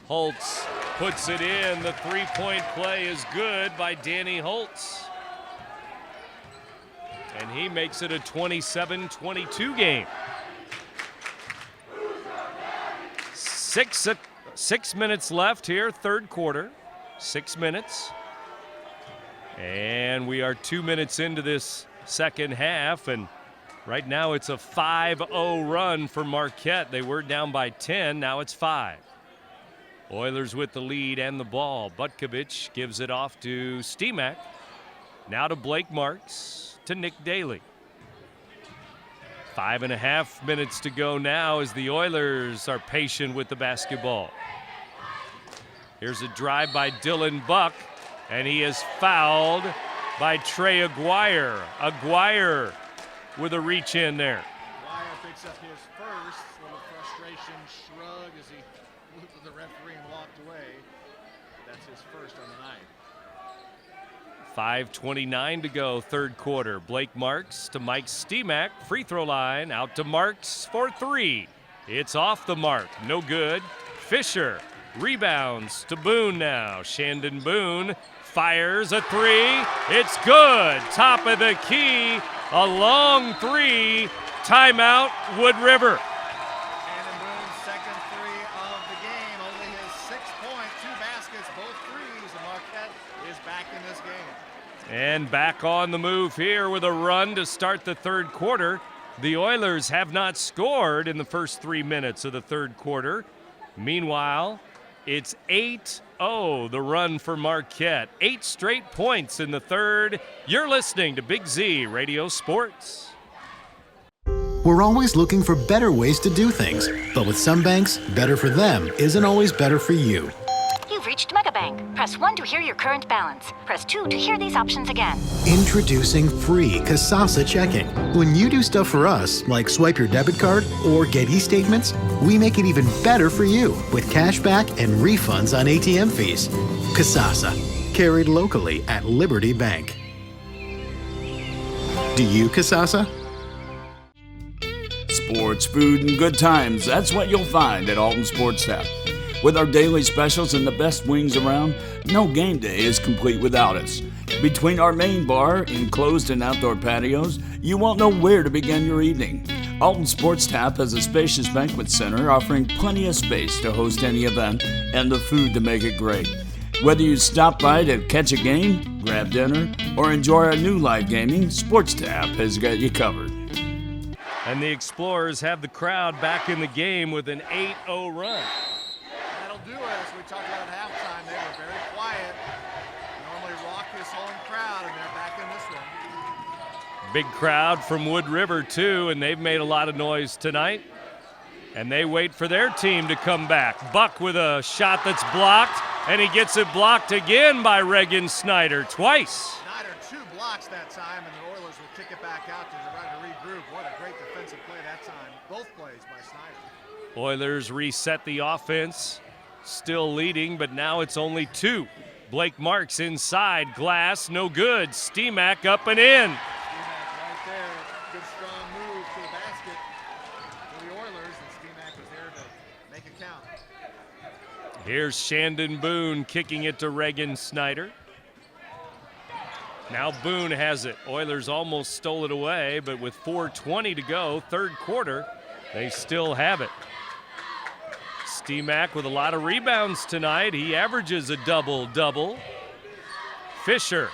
Holtz puts it in. The three-point play is good by Danny Holtz. And he makes it a 27-22 game. 6 minutes left here, third quarter. 6 minutes. And we are 2 minutes into this second half, and right now it's a 5-0 run for Marquette. They were down by 10, now it's 5. Oilers with the lead and the ball. Butkovich gives it off to Steemack. Now to Blake Marks, to Nick Daly. 5.5 minutes to go now as the Oilers are patient with the basketball. Here's a drive by Dylan Buck, and he is fouled by Trey Aguirre. Aguirre with a reach in there. Aguirre picks up his first. A little frustration shrug as he looked at the referee and walked away. That's his first on the night. 5:29 to go, third quarter. Blake Marks to Mike Steemack. Free throw line, out to Marks for 3. It's off the mark, no good. Fisher rebounds to Boone now. Shandon Boone fires a 3. It's good. Top of the key, a long 3. Timeout, Wood River. Shandon Boone's second 3 of the And back on the move here with a run to start the third quarter. The Oilers have not scored in the first 3 minutes of the third quarter. Meanwhile, it's 8-0, the run for Marquette. 8 straight points in the third. You're listening to Big Z Radio Sports. We're always looking for better ways to do things. But with some banks, better for them isn't always better for you. You've reached Megabank. Press 1 to hear your current balance. Press 2 to hear these options again. Introducing free Kasasa checking. When you do stuff for us, like swipe your debit card or get e-statements, we make it even better for you with cash back and refunds on ATM fees. Kasasa, carried locally at Liberty Bank. Do you Kasasa? Sports, food, and good times. That's what you'll find at Alton Sports Tap. With our daily specials and the best wings around, no game day is complete without us. Between our main bar, enclosed and outdoor patios, you won't know where to begin your evening. Alton Sports Tap has a spacious banquet center offering plenty of space to host any event and the food to make it great. Whether you stop by to catch a game, grab dinner, or enjoy our new live gaming, Sports Tap has got you covered. And the Explorers have the crowd back in the game with an 8-0 run. That'll do it. As we talked about at halftime, they were very quiet. Normally raucous home crowd, and they're back in this one. Big crowd from Wood River, too, and they've made a lot of noise tonight. And they wait for their team to come back. Buck with a shot that's blocked, and he gets it blocked again by Reagan Snyder twice. Snyder 2 blocks that time, and the Oilers will kick it back out to try to regroup. What a great defensive play that time. Both plays by Snyder. Oilers reset the offense, still leading, but now it's only 2. Blake Marks inside, glass, no good. Steemack up and in. Steemack right there. Good strong move to the basket for the Oilers, and Steemack was there to make it count. Here's Shandon Boone kicking it to Reagan Snyder. Now Boone has it. Oilers almost stole it away, but with 4:20 to go, third quarter, they still have it. Steemack with a lot of rebounds tonight. He averages a double-double. Fisher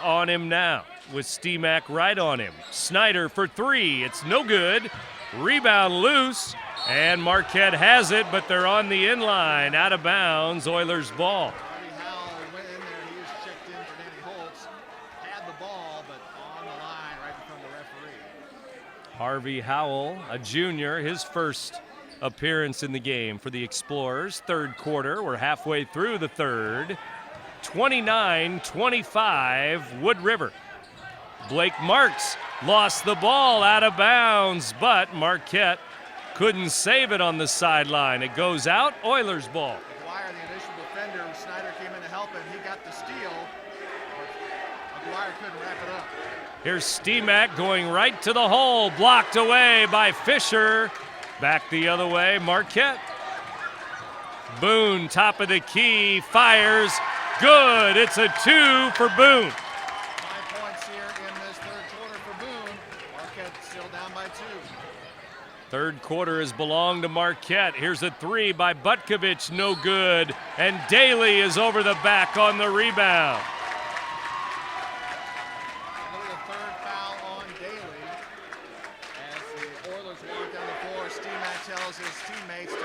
on him now with Steemack right on him. Snyder for 3. It's no good. Rebound loose, and Marquette has it, but they're on the inline. Out of bounds, Oilers ball. Harvey Howell, a junior, his first appearance in the game for the Explorers. Third quarter, we're halfway through the third. 29-25, Wood River. Blake Marks lost the ball out of bounds, but Marquette couldn't save it on the sideline. It goes out, Oilers ball. McGuire, the initial defender, Snyder came in to help him. He got the steal, but McGuire couldn't wrap it up. Here's Steemack going right to the hole, blocked away by Fisher. Back the other way, Marquette. Boone, top of the key, fires. Good, it's a 2 for Boone. 5 points here in this third quarter for Boone. Marquette still down by 2. Third quarter has belonged to Marquette. Here's a 3 by Butkovich, no good. And Daly is over the back on the rebound. His teammates to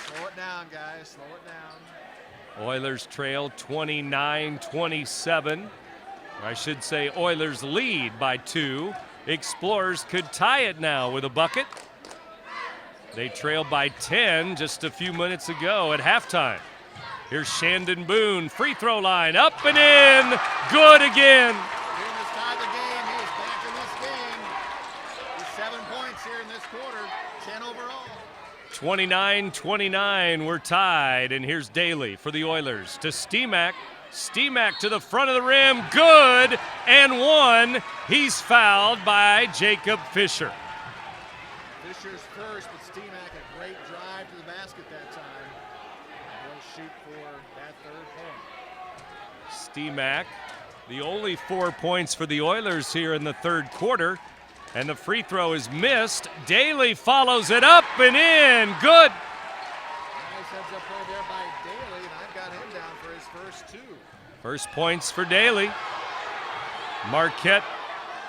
slow it down, guys, slow it down. Oilers trail 29-27. I should say Oilers lead by 2. Explorers could tie it now with a bucket. They trailed by 10 just a few minutes ago at halftime. Here's Shandon Boone, free throw line, up and in, good again. Boone has tied the game. He is back in this game. He's 7 points here in this quarter, 10 overall. 29-29, we're tied, and here's Daly for the Oilers to Steemack. Steemack to the front of the rim, good, and 1. He's fouled by Jacob Fisher. Fisher's first, but Steemack a great drive to the basket that time. He'll shoot for that third point. Steemack, the only 4 points for the Oilers here in the third quarter, and the free throw is missed. Daly follows it up and in, good. Nice heads up play there by Daly, and I've got him down for his first 2. First points for Daly. Marquette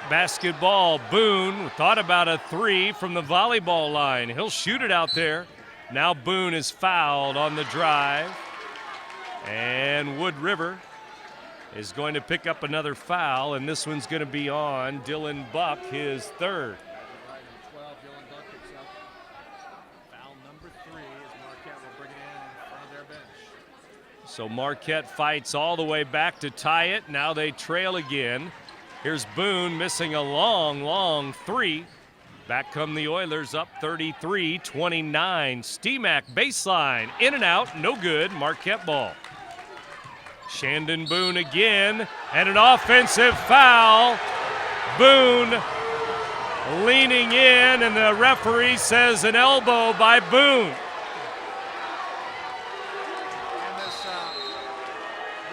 basketball. Boone thought about a three from the volleyball line. He'll shoot it out there. Now Boone is fouled on the drive. And Wood River is going to pick up another foul, and this one's going to be on Dylan Buck, his third. Right at 12, Dylan Buck picks up foul number 3 as Marquette will bring it in front of their bench. So Marquette fights all the way back to tie it. Now they trail again. Here's Boone missing a long three. Back come the Oilers up 33-29. Steemack baseline, in and out, no good. Marquette ball. Shandon Boone again, and an offensive foul. Boone leaning in, and the referee says an elbow by Boone. And this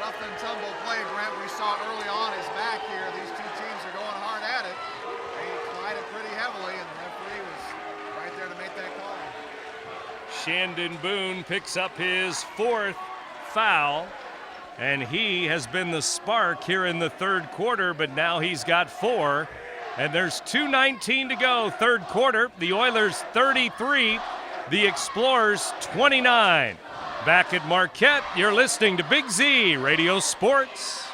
rough and tumble play, Brent, we saw early on is back here. These two teams are going hard at it. They collided pretty heavily, and the referee was right there to make that call. Shandon Boone picks up his 4th foul. And he has been the spark here in the third quarter, but now he's got 4. And there's 2:19 to go, third quarter. The Oilers 33, the Explorers 29. Back at Marquette, you're listening to Big Z Radio Sports.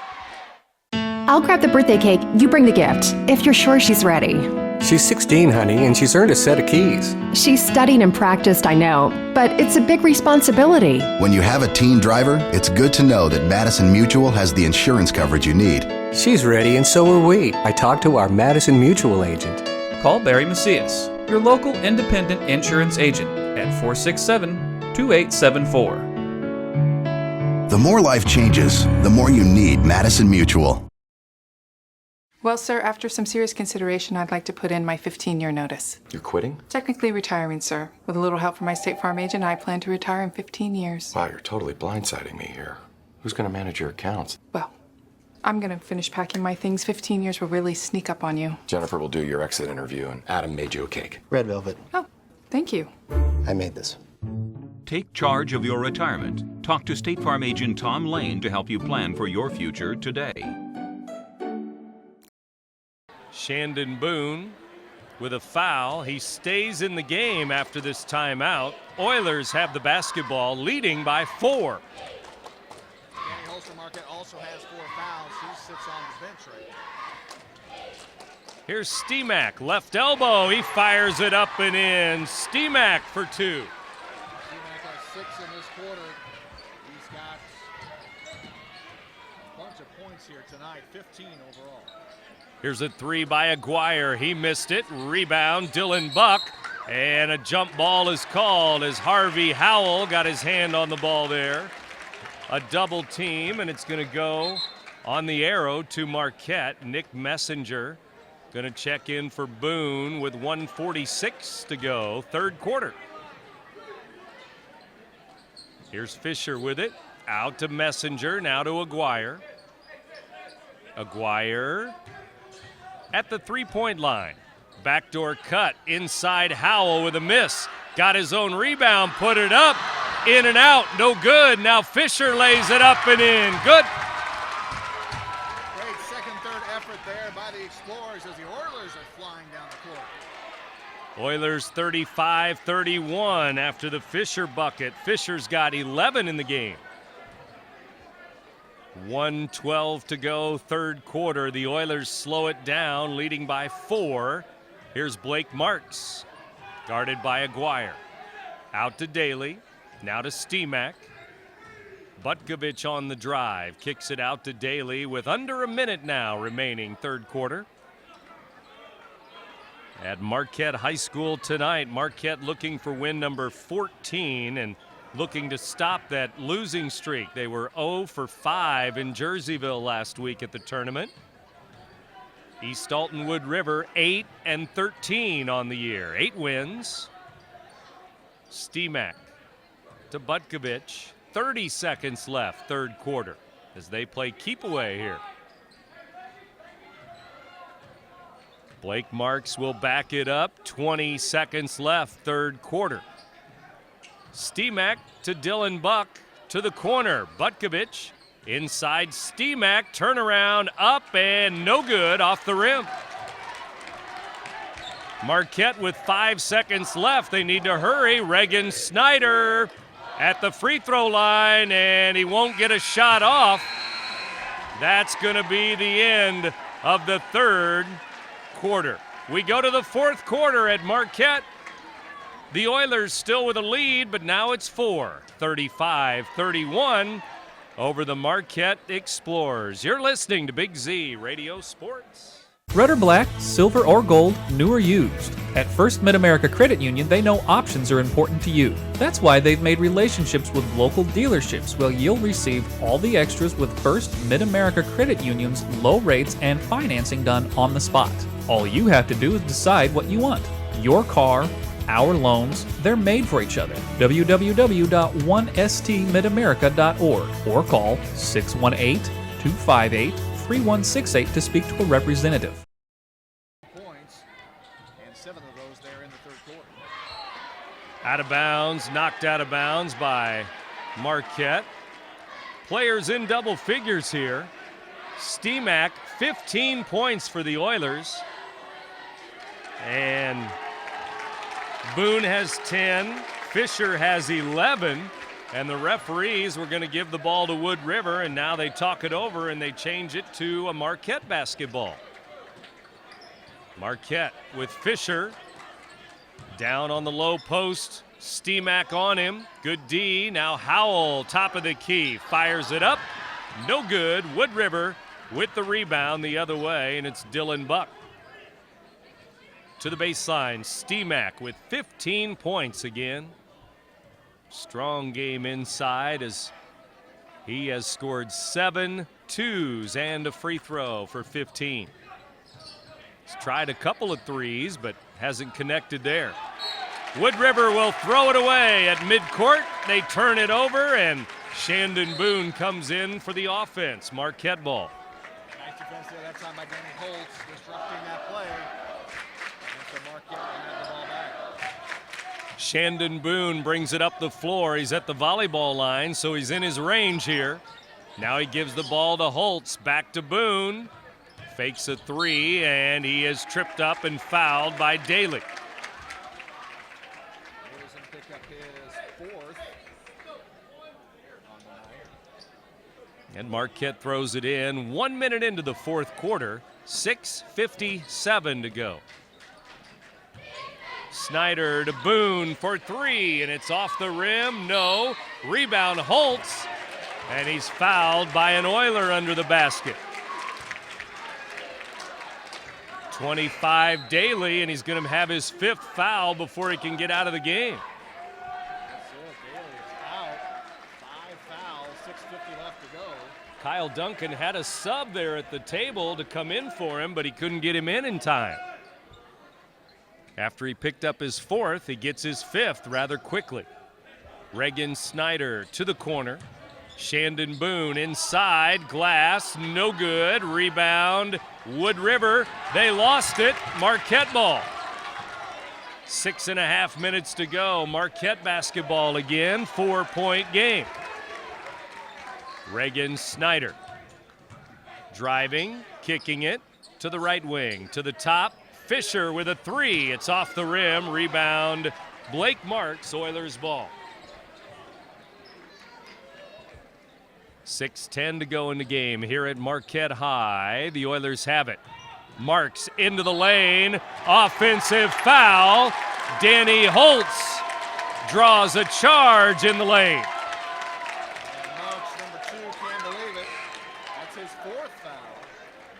I'll grab the birthday cake, you bring the gift, if you're sure she's ready. She's 16, honey, and she's earned a set of keys. She's studied and practiced, I know, but it's a big responsibility. When you have a teen driver, it's good to know that Madison Mutual has the insurance coverage you need. She's ready, and so are we. I talked to our Madison Mutual agent. Call Barry Macias, your local independent insurance agent, at 467-2874. The more life changes, the more you need Madison Mutual. Well, sir, after some serious consideration, I'd like to put in my 15-year notice. You're quitting? Technically retiring, sir. With a little help from my State Farm agent, I plan to retire in 15 years. Wow, you're totally blindsiding me here. Who's going to manage your accounts? Well, I'm going to finish packing my things. 15 years will really sneak up on you. Jennifer will do your exit interview, and Adam made you a cake. Red velvet. Oh, thank you. I made this. Take charge of your retirement. Talk to State Farm agent Tom Lane to help you plan for your future today. Shandon Boone with a foul. He stays in the game after this timeout. Oilers have the basketball, leading by 4. Danny Holster, Marquette also has 4 fouls. He sits on the bench right now. Here's Steemack, left elbow. He fires it up and in. Steemack for 2. Steemack has 6 in this quarter. He's got a bunch of points here tonight, 15 overall. Here's a 3 by Aguirre. He missed it. Rebound, Dylan Buck. And a jump ball is called as Harvey Howell got his hand on the ball there. A double team, and it's going to go on the arrow to Marquette. Nick Messenger going to check in for Boone with 1:46 to go, third quarter. Here's Fisher with it. Out to Messenger, now to Aguirre. Aguirre at the three-point line. Backdoor cut inside Howell with a miss. Got his own rebound, put it up, in and out, no good. Now Fisher lays it up and in, good. Great second, third effort there by the Explorers as the Oilers are flying down the court. Oilers 35-31 after the Fisher bucket. Fisher's got 11 in the game. 1:12 to go, third quarter. The Oilers slow it down, leading by 4. Here's Blake Marks, guarded by Aguirre. Out to Daly, now to Steemack. Butkovich on the drive, kicks it out to Daly with under a minute now remaining, third quarter. At Marquette High School tonight, Marquette looking for win number 14 and looking to stop that losing streak. They were 0 for 5 in Jerseyville last week at the tournament. East Alton-Wood River 8-13 on the year, 8 wins. Steemack to Butkovich, 30 seconds left, third quarter, as they play keep away here. Blake Marks will back it up, 20 seconds left, third quarter. Steemack to Dylan Buck to the corner. Butkovich Inside Steemack, turnaround, up and no good, off the rim. Marquette with 5 seconds left. They need to hurry. Reagan Snyder at the free throw line, and he won't get a shot off. That's going to be the end of the third quarter. We go to the fourth quarter at Marquette. The Oilers still with a lead, but now it's 4, 35-31 over the Marquette Explorers. You're listening to Big Z Radio Sports. Red or black, silver or gold, new or used. At First Mid-America Credit Union, they know options are important to you. That's why they've made relationships with local dealerships where you'll receive all the extras with First Mid-America Credit Union's low rates and financing done on the spot. All you have to do is decide what you want. Your car, our loans, they're made for each other. www.1stmidamerica.org or call 618-258-3168 to speak to a representative. Points, and 7 of those there in the third quarter. Out of bounds, knocked out of bounds by Marquette. Players in double figures here. Steemack, 15 points for the Oilers. And Boone has 10, Fisher has 11. And the referees were going to give the ball to Wood River, and now they talk it over and they change it to a Marquette basketball. Marquette with Fisher down on the low post. Steemack on him. Good D. Now Howell, top of the key, fires it up. No good. Wood River with the rebound the other way, and it's Dylan Buck. To the baseline, Steemack with 15 points again. Strong game inside as he has scored 7 twos and a free throw for 15. He's tried a couple of threes, but hasn't connected there. Wood River will throw it away at midcourt. They turn it over, and Shandon Boone comes in for the offense. Marquette ball. Nice defense there that time by Danny Holtz, disrupting that play. And so Marquette will have the ball back. Shandon Boone brings it up the floor. He's at the volleyball line, so he's in his range here. Now he gives the ball to Holtz. Back to Boone. Fakes a three, and he is tripped up and fouled by Daly. Here's him pick up his fourth on the night. And Marquette throws it in. 1 minute into the fourth quarter. 6:57 to go. Snyder to Boone for three, and it's off the rim. No. Rebound Holtz, and he's fouled by an Oiler under the basket. 25 Daly, and he's going to have his 5th foul before he can get out of the game. That's it. Daly is out. 5 fouls, 6:50 left to go. Kyle Duncan had a sub there at the table to come in for him, but he couldn't get him in time. After he picked up his 4th, he gets his 5th rather quickly. Reagan Snyder to the corner. Shandon Boone inside, glass, no good. Rebound, Wood River. They lost it. Marquette ball. 6.5 minutes to go. Marquette basketball again. 4-point game. Reagan Snyder driving, kicking it to the right wing, to the top. Fisher with a three. It's off the rim. Rebound, Blake Marks, Oilers ball. 6:10 to go in the game here at Marquette High. The Oilers have it. Marks into the lane. Offensive foul. Danny Holtz draws a charge in the lane. And Marks, number 2, can't believe it. That's his 4th foul.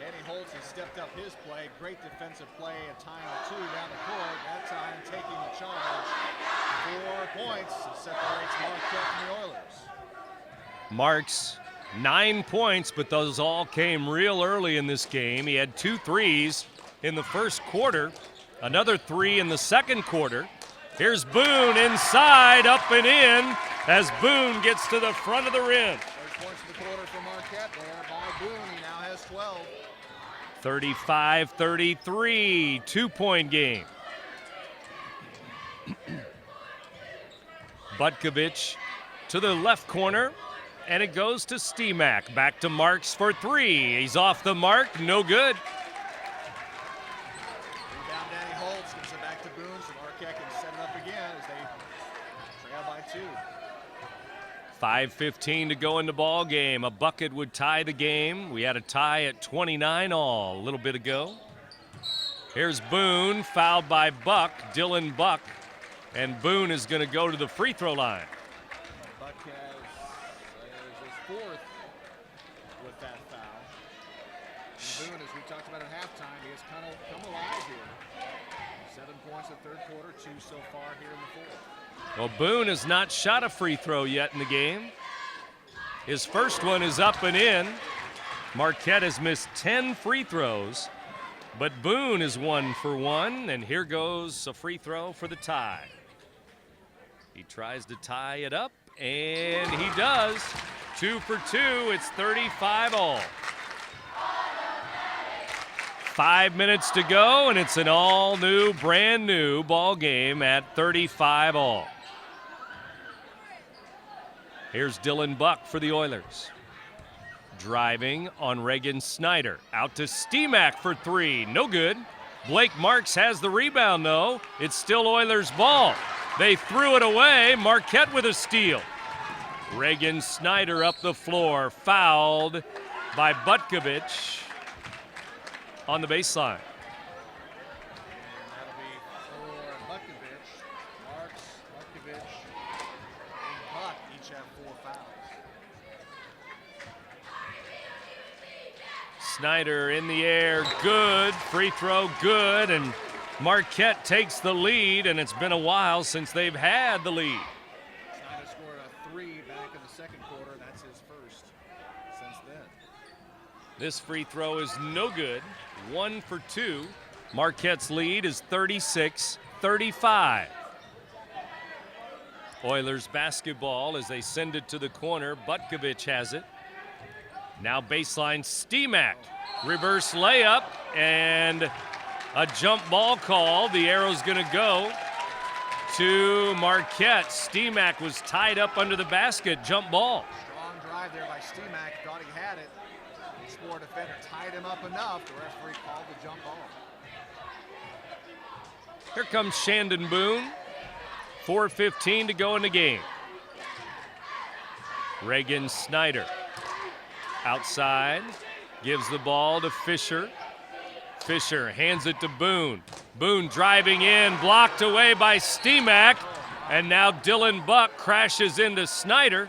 Danny Holtz has stepped up his play. Great defensive play, a time or 2 down the court. That time taking the charge. 4 points separates Marquette from the Oilers. Marks, 9 points, but those all came real early in this game. He had 2 threes in the first quarter, another 3 in the second quarter. Here's Boone inside, up and in, as Boone gets to the front of the rim. 3 points in the quarter for Marquette there by Boone. He now has 12. 35-33, 2-point game. Butkovich to the left corner, and it goes to Steemack. Back to Marks for three. He's off the mark, no good. Rebound Danny Holtz gives it back to Boone, so Marquette can set it up again as they trail by 2. 5:15 to go in the ball game. A bucket would tie the game. We had a tie at 29 all a little bit ago. Here's Boone, fouled by Buck, Dylan Buck, and Boone is going to go to the free throw line. Buck has his 4th with that foul. And Boone, as we talked about at halftime, he has kind of come alive here. 7 points in the 3rd quarter, 2 so far here in the 4th. Well, Boone has not shot a free throw yet in the game. His first one is up and in. Marquette has missed 10 free throws, but Boone is 1 for 1, and here goes a free throw for the tie. He tries to tie it up, and he does. 2 for 2, it's 35 all. 5 minutes to go, and it's an all-new, brand-new ball game at 35 all. Here's Dylan Buck for the Oilers. Driving on Reagan Snyder. Out to Steemack for three. No good. Blake Marks has the rebound, though. It's still Oilers' ball. They threw it away. Marquette with a steal. Reagan Snyder up the floor. Fouled by Butkovich on the baseline. That'll be for Butkovich. Marks, Butkovich, and Buck each have 4 fouls. Snyder in the air, good. Free throw, good. And Marquette takes the lead, and it's been a while since they've had the lead. Snyder scored a 3 back in the 2nd quarter, and that's his first since then. This free throw is no good. 1 for 2. Marquette's lead is 36-35. Oilers basketball as they send it to the corner. Butkovich has it. Now baseline Steemack. Reverse layup and a jump ball call. The arrow's going to go to Marquette. Steemack was tied up under the basket. Jump ball. Strong drive there by Steemack. Thought he had it. The Explorer defender tied him up enough. The referee called the jump ball. Here comes Shandon Boone. 4:15 to go in the game. Reagan Snyder outside, gives the ball to Fisher. Fisher hands it to Boone. Boone driving in, blocked away by Steemack, and now Dylan Buck crashes into Snyder,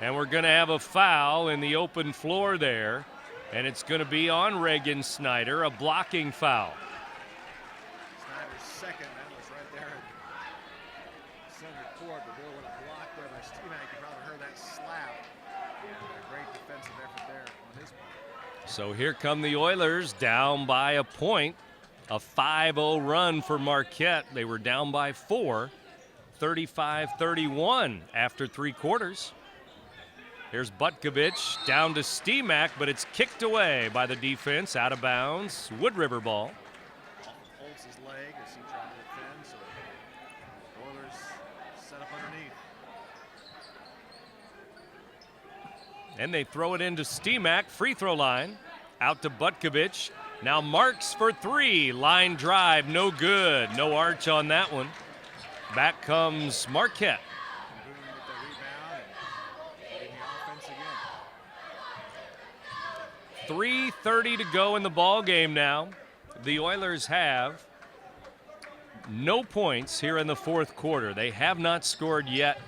and we're going to have a foul in the open floor there, and it's going to be on Reagan Snyder, a blocking foul. Snyder's second, that was right there at center court, but boy, what a block there by Steemack. You probably heard that slap. A great defensive effort there on his part. So here come the Oilers down by a point. A 5-0 run for Marquette. They were down by 4, 35-31 after 3 quarters. Here's Butkovich down to Steemack, but it's kicked away by the defense, out of bounds. Wood River ball. Holds his leg as he tried to defend, so Oilers set up underneath. And they throw it into Steemack, free throw line. Out to Butkovich. Now Marks for 3. Line drive, no good. No arch on that one. Back comes Marquette. Boone with the rebound and getting the offense again. 3:30 to go in the ball game now. The Oilers have no points here in the 4th quarter. They have not scored yet,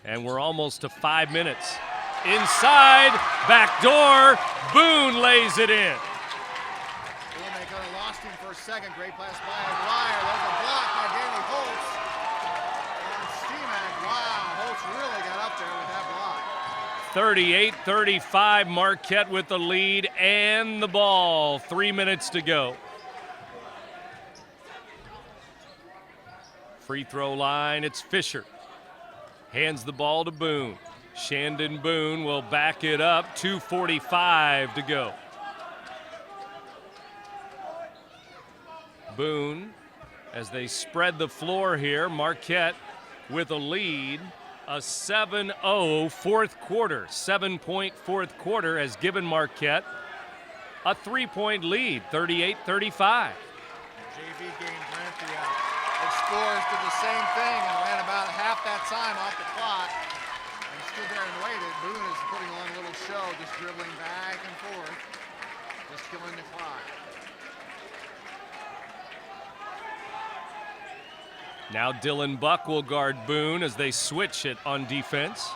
and we're almost to 5 minutes. Inside, back door, Boone lays it in. Boone, they could have lost him for a second. Great pass by Aguirre. There's a block by Danny Holtz. And Steemack, wow, Holtz really got up there with that block. 38-35, Marquette with the lead and the ball. 3 minutes to go. Free throw line, it's Fisher. Hands the ball to Boone. Shandon Boone will back it up. 2:45 to go. Boone, as they spread the floor here, Marquette with a lead A 7-0 fourth quarter, 7-point fourth quarter has given Marquette a 3-point lead, 38-35. JV game, Brent, the Explorers did the same thing and ran about half that time off the clock and stood there and waited. Boone is putting on a little show, just dribbling back and forth, just killing the clock. Now Dylan Buck will guard Boone as they switch it on defense.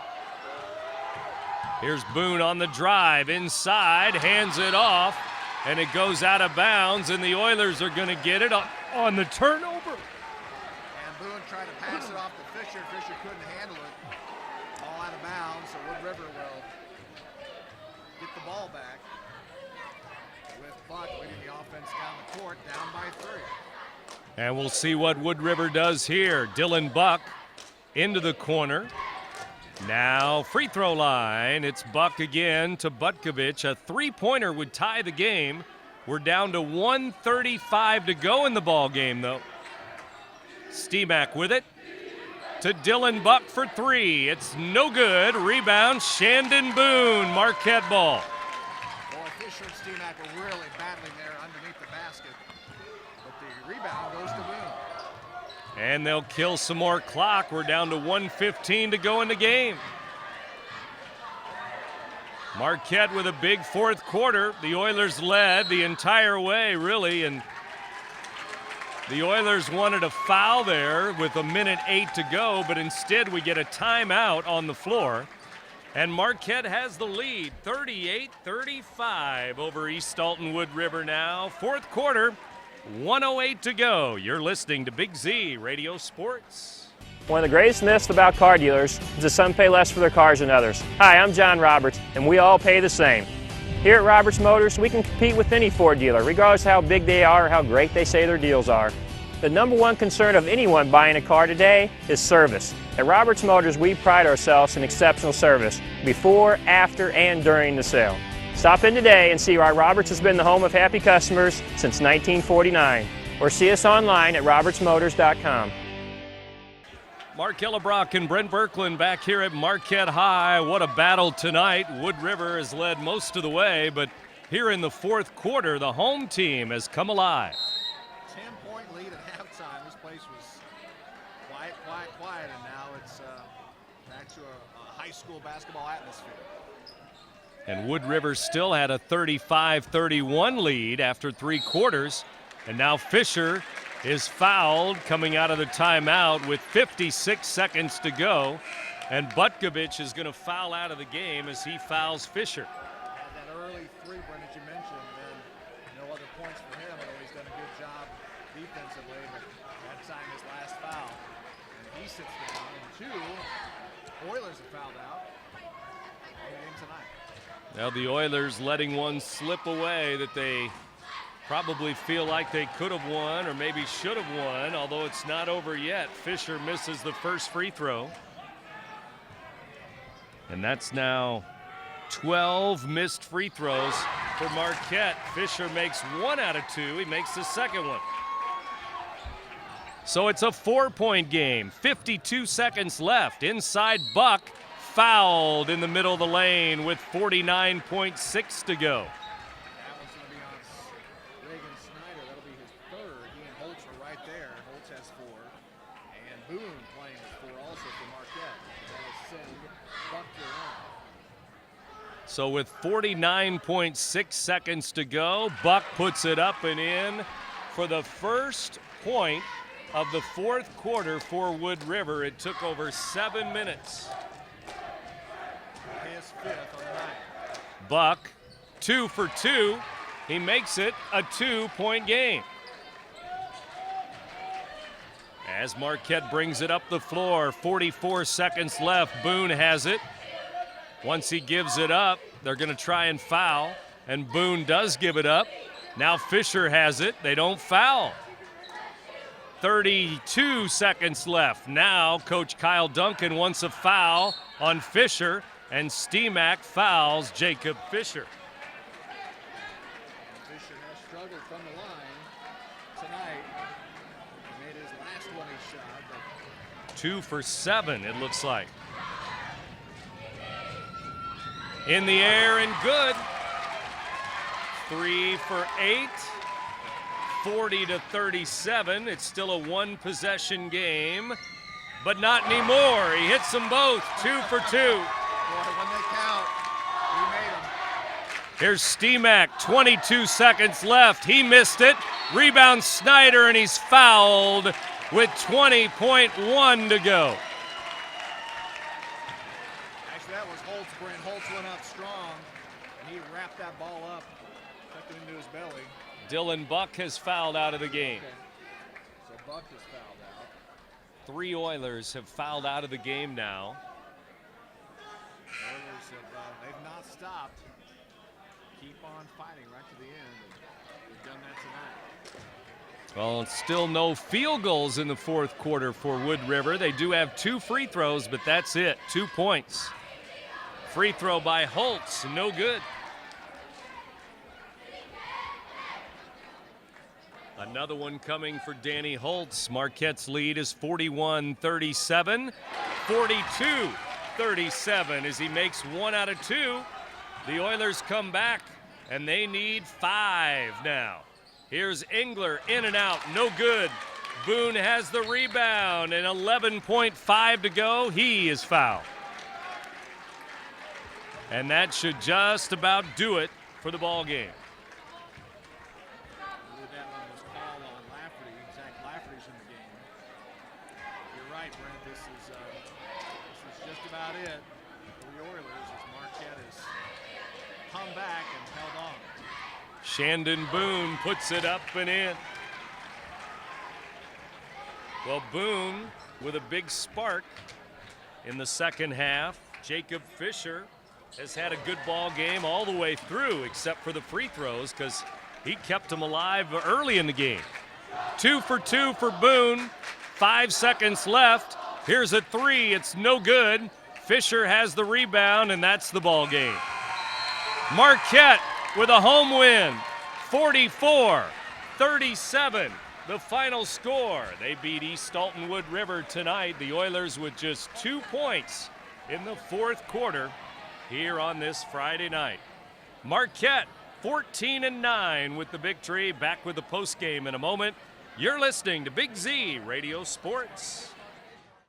Here's Boone on the drive, inside, hands it off, and it goes out of bounds, and the Oilers are going to get it on the turnover. And Boone tried to pass it off to Fisher. Fisher couldn't handle it. All out of bounds, so Wood River will get the ball back with Buck leading the offense down the court, down by 3. And we'll see what Wood River does here. Dylan Buck into the corner. Now free throw line. It's Buck again to Butkovich. A three-pointer would tie the game. We're down to 1:35 to go in the ball game, though. Steemack with it to Dylan Buck for 3. It's no good. Rebound, Shandon Boone. Marquette ball. Well, Fisher and Steemack were really battling there underneath the basket. But the rebound goes to Boone. And they'll kill some more clock. We're down to 1:15 to go in the game. Marquette with a big fourth quarter. The Oilers led the entire way, really, and the Oilers wanted a foul there with 1:08 to go, but instead we get a timeout on the floor. And Marquette has the lead, 38-35 over East Alton-Wood River now. Fourth quarter, 1:08 to go. You're listening to Big Z Radio Sports. One of the greatest myths about car dealers is that some pay less for their cars than others. Hi, I'm John Roberts, and we all pay the same. Here at Roberts Motors, we can compete with any Ford dealer, regardless of how big they are or how great they say their deals are. The number one concern of anyone buying a car today is service. At Roberts Motors, we pride ourselves in exceptional service before, after, and during the sale. Stop in today and see why Roberts has been the home of happy customers since 1949. Or see us online at RiverBender.com. Mark Hillebrock and Brent Berkland back here at Marquette High. What a battle tonight. Wood River has led most of the way, but here in the fourth quarter, the home team has come alive. 10-point lead at halftime. This place was quiet, and now it's back to a high school basketball atmosphere. And Wood River still had a 35-31 lead after 3 quarters. And now Fisher is fouled coming out of the timeout with 56 seconds to go. And Butkovich is going to foul out of the game as he fouls Fisher. That early three, Brent, that you mentioned, and no other points for him, although he's done a good job defensively. But that time his last foul. And he sits down. And 2 Oilers have fouled out in the game tonight. Now the Oilers letting one slip away that they probably feel like they could have won or maybe should have won, although it's not over yet. Fisher misses the first free throw. And that's now 12 missed free throws for Marquette. Fisher makes 1 out of 2. He makes the second one. So it's a 4-point game. 52 seconds left. Inside Buck. Fouled in the middle of the lane with 49.6 to go. That one's going to be on Reagan Snyder. That'll be his 3rd. He and Holtz are right there. Holtz has 4. And Boone playing with 4 also for Marquette. That'll send Buck to the line. So with 49.6 seconds to go, Buck puts it up and in for the first point of the fourth quarter for Wood River. It took over 7 minutes. His 5th on the night. Buck, 2 for 2. He makes it a 2-point game. As Marquette brings it up the floor, 44 seconds left. Boone has it. Once he gives it up, they're going to try and foul, and Boone does give it up. Now Fisher has it. They don't foul. 32 seconds left. Now Coach Kyle Duncan wants a foul on Fisher, and Steemack fouls Jacob Fisher. Fisher has struggled from the line tonight. He made his last one he shot. But 2 for 7, it looks like. In the air and good. 3 for 8. 40-37. It's still a one-possession game, but not anymore. He hits them both. 2 for 2. Boy, when they count, he made them. Here's Steemack, 22 seconds left. He missed it. Rebound Snyder, and he's fouled with 20.1 to go. Actually, that was Holtz. Brent Holtz went up strong, and he wrapped that ball up, tucked it into his belly. Dylan Buck has fouled out of the game. Okay. So Buck is fouled out. 3 Oilers have fouled out of the game now. Oilers have they've not stopped. Keep on fighting right to the end, and they've done that tonight. Well, still no field goals in the fourth quarter for Wood River. They do have 2 free throws, but that's it. 2 points. Free throw by Holtz, no good. Another one coming for Danny Holtz. Marquette's lead is 41-37, 42-37 as he makes 1 out of 2. The Oilers come back, and they need 5 now. Here's Engler, in and out, no good. Boone has the rebound, and 11.5 to go. He is fouled. And that should just about do it for the ball game. That one was called on Lafferty. Zach Lafferty's in the game. You're right, Brent. This is just about it for the Oilers as Marquette has come back and held on. Shandon Boone puts it up and in. Well, Boone with a big spark in the second half. Jacob Fisher has had a good ball game all the way through except for the free throws because he kept them alive early in the game. 2 for 2 for Boone. 5 seconds left. Here's a 3. It's no good. Fisher has the rebound, and that's the ball game. Marquette with a home win. 44-37, the final score. They beat East Alton-Wood River tonight. The Oilers with just 2 points in the fourth quarter here on this Friday night. Marquette 14-9 with the victory. Back with the postgame in a moment. You're listening to Big Z Radio Sports.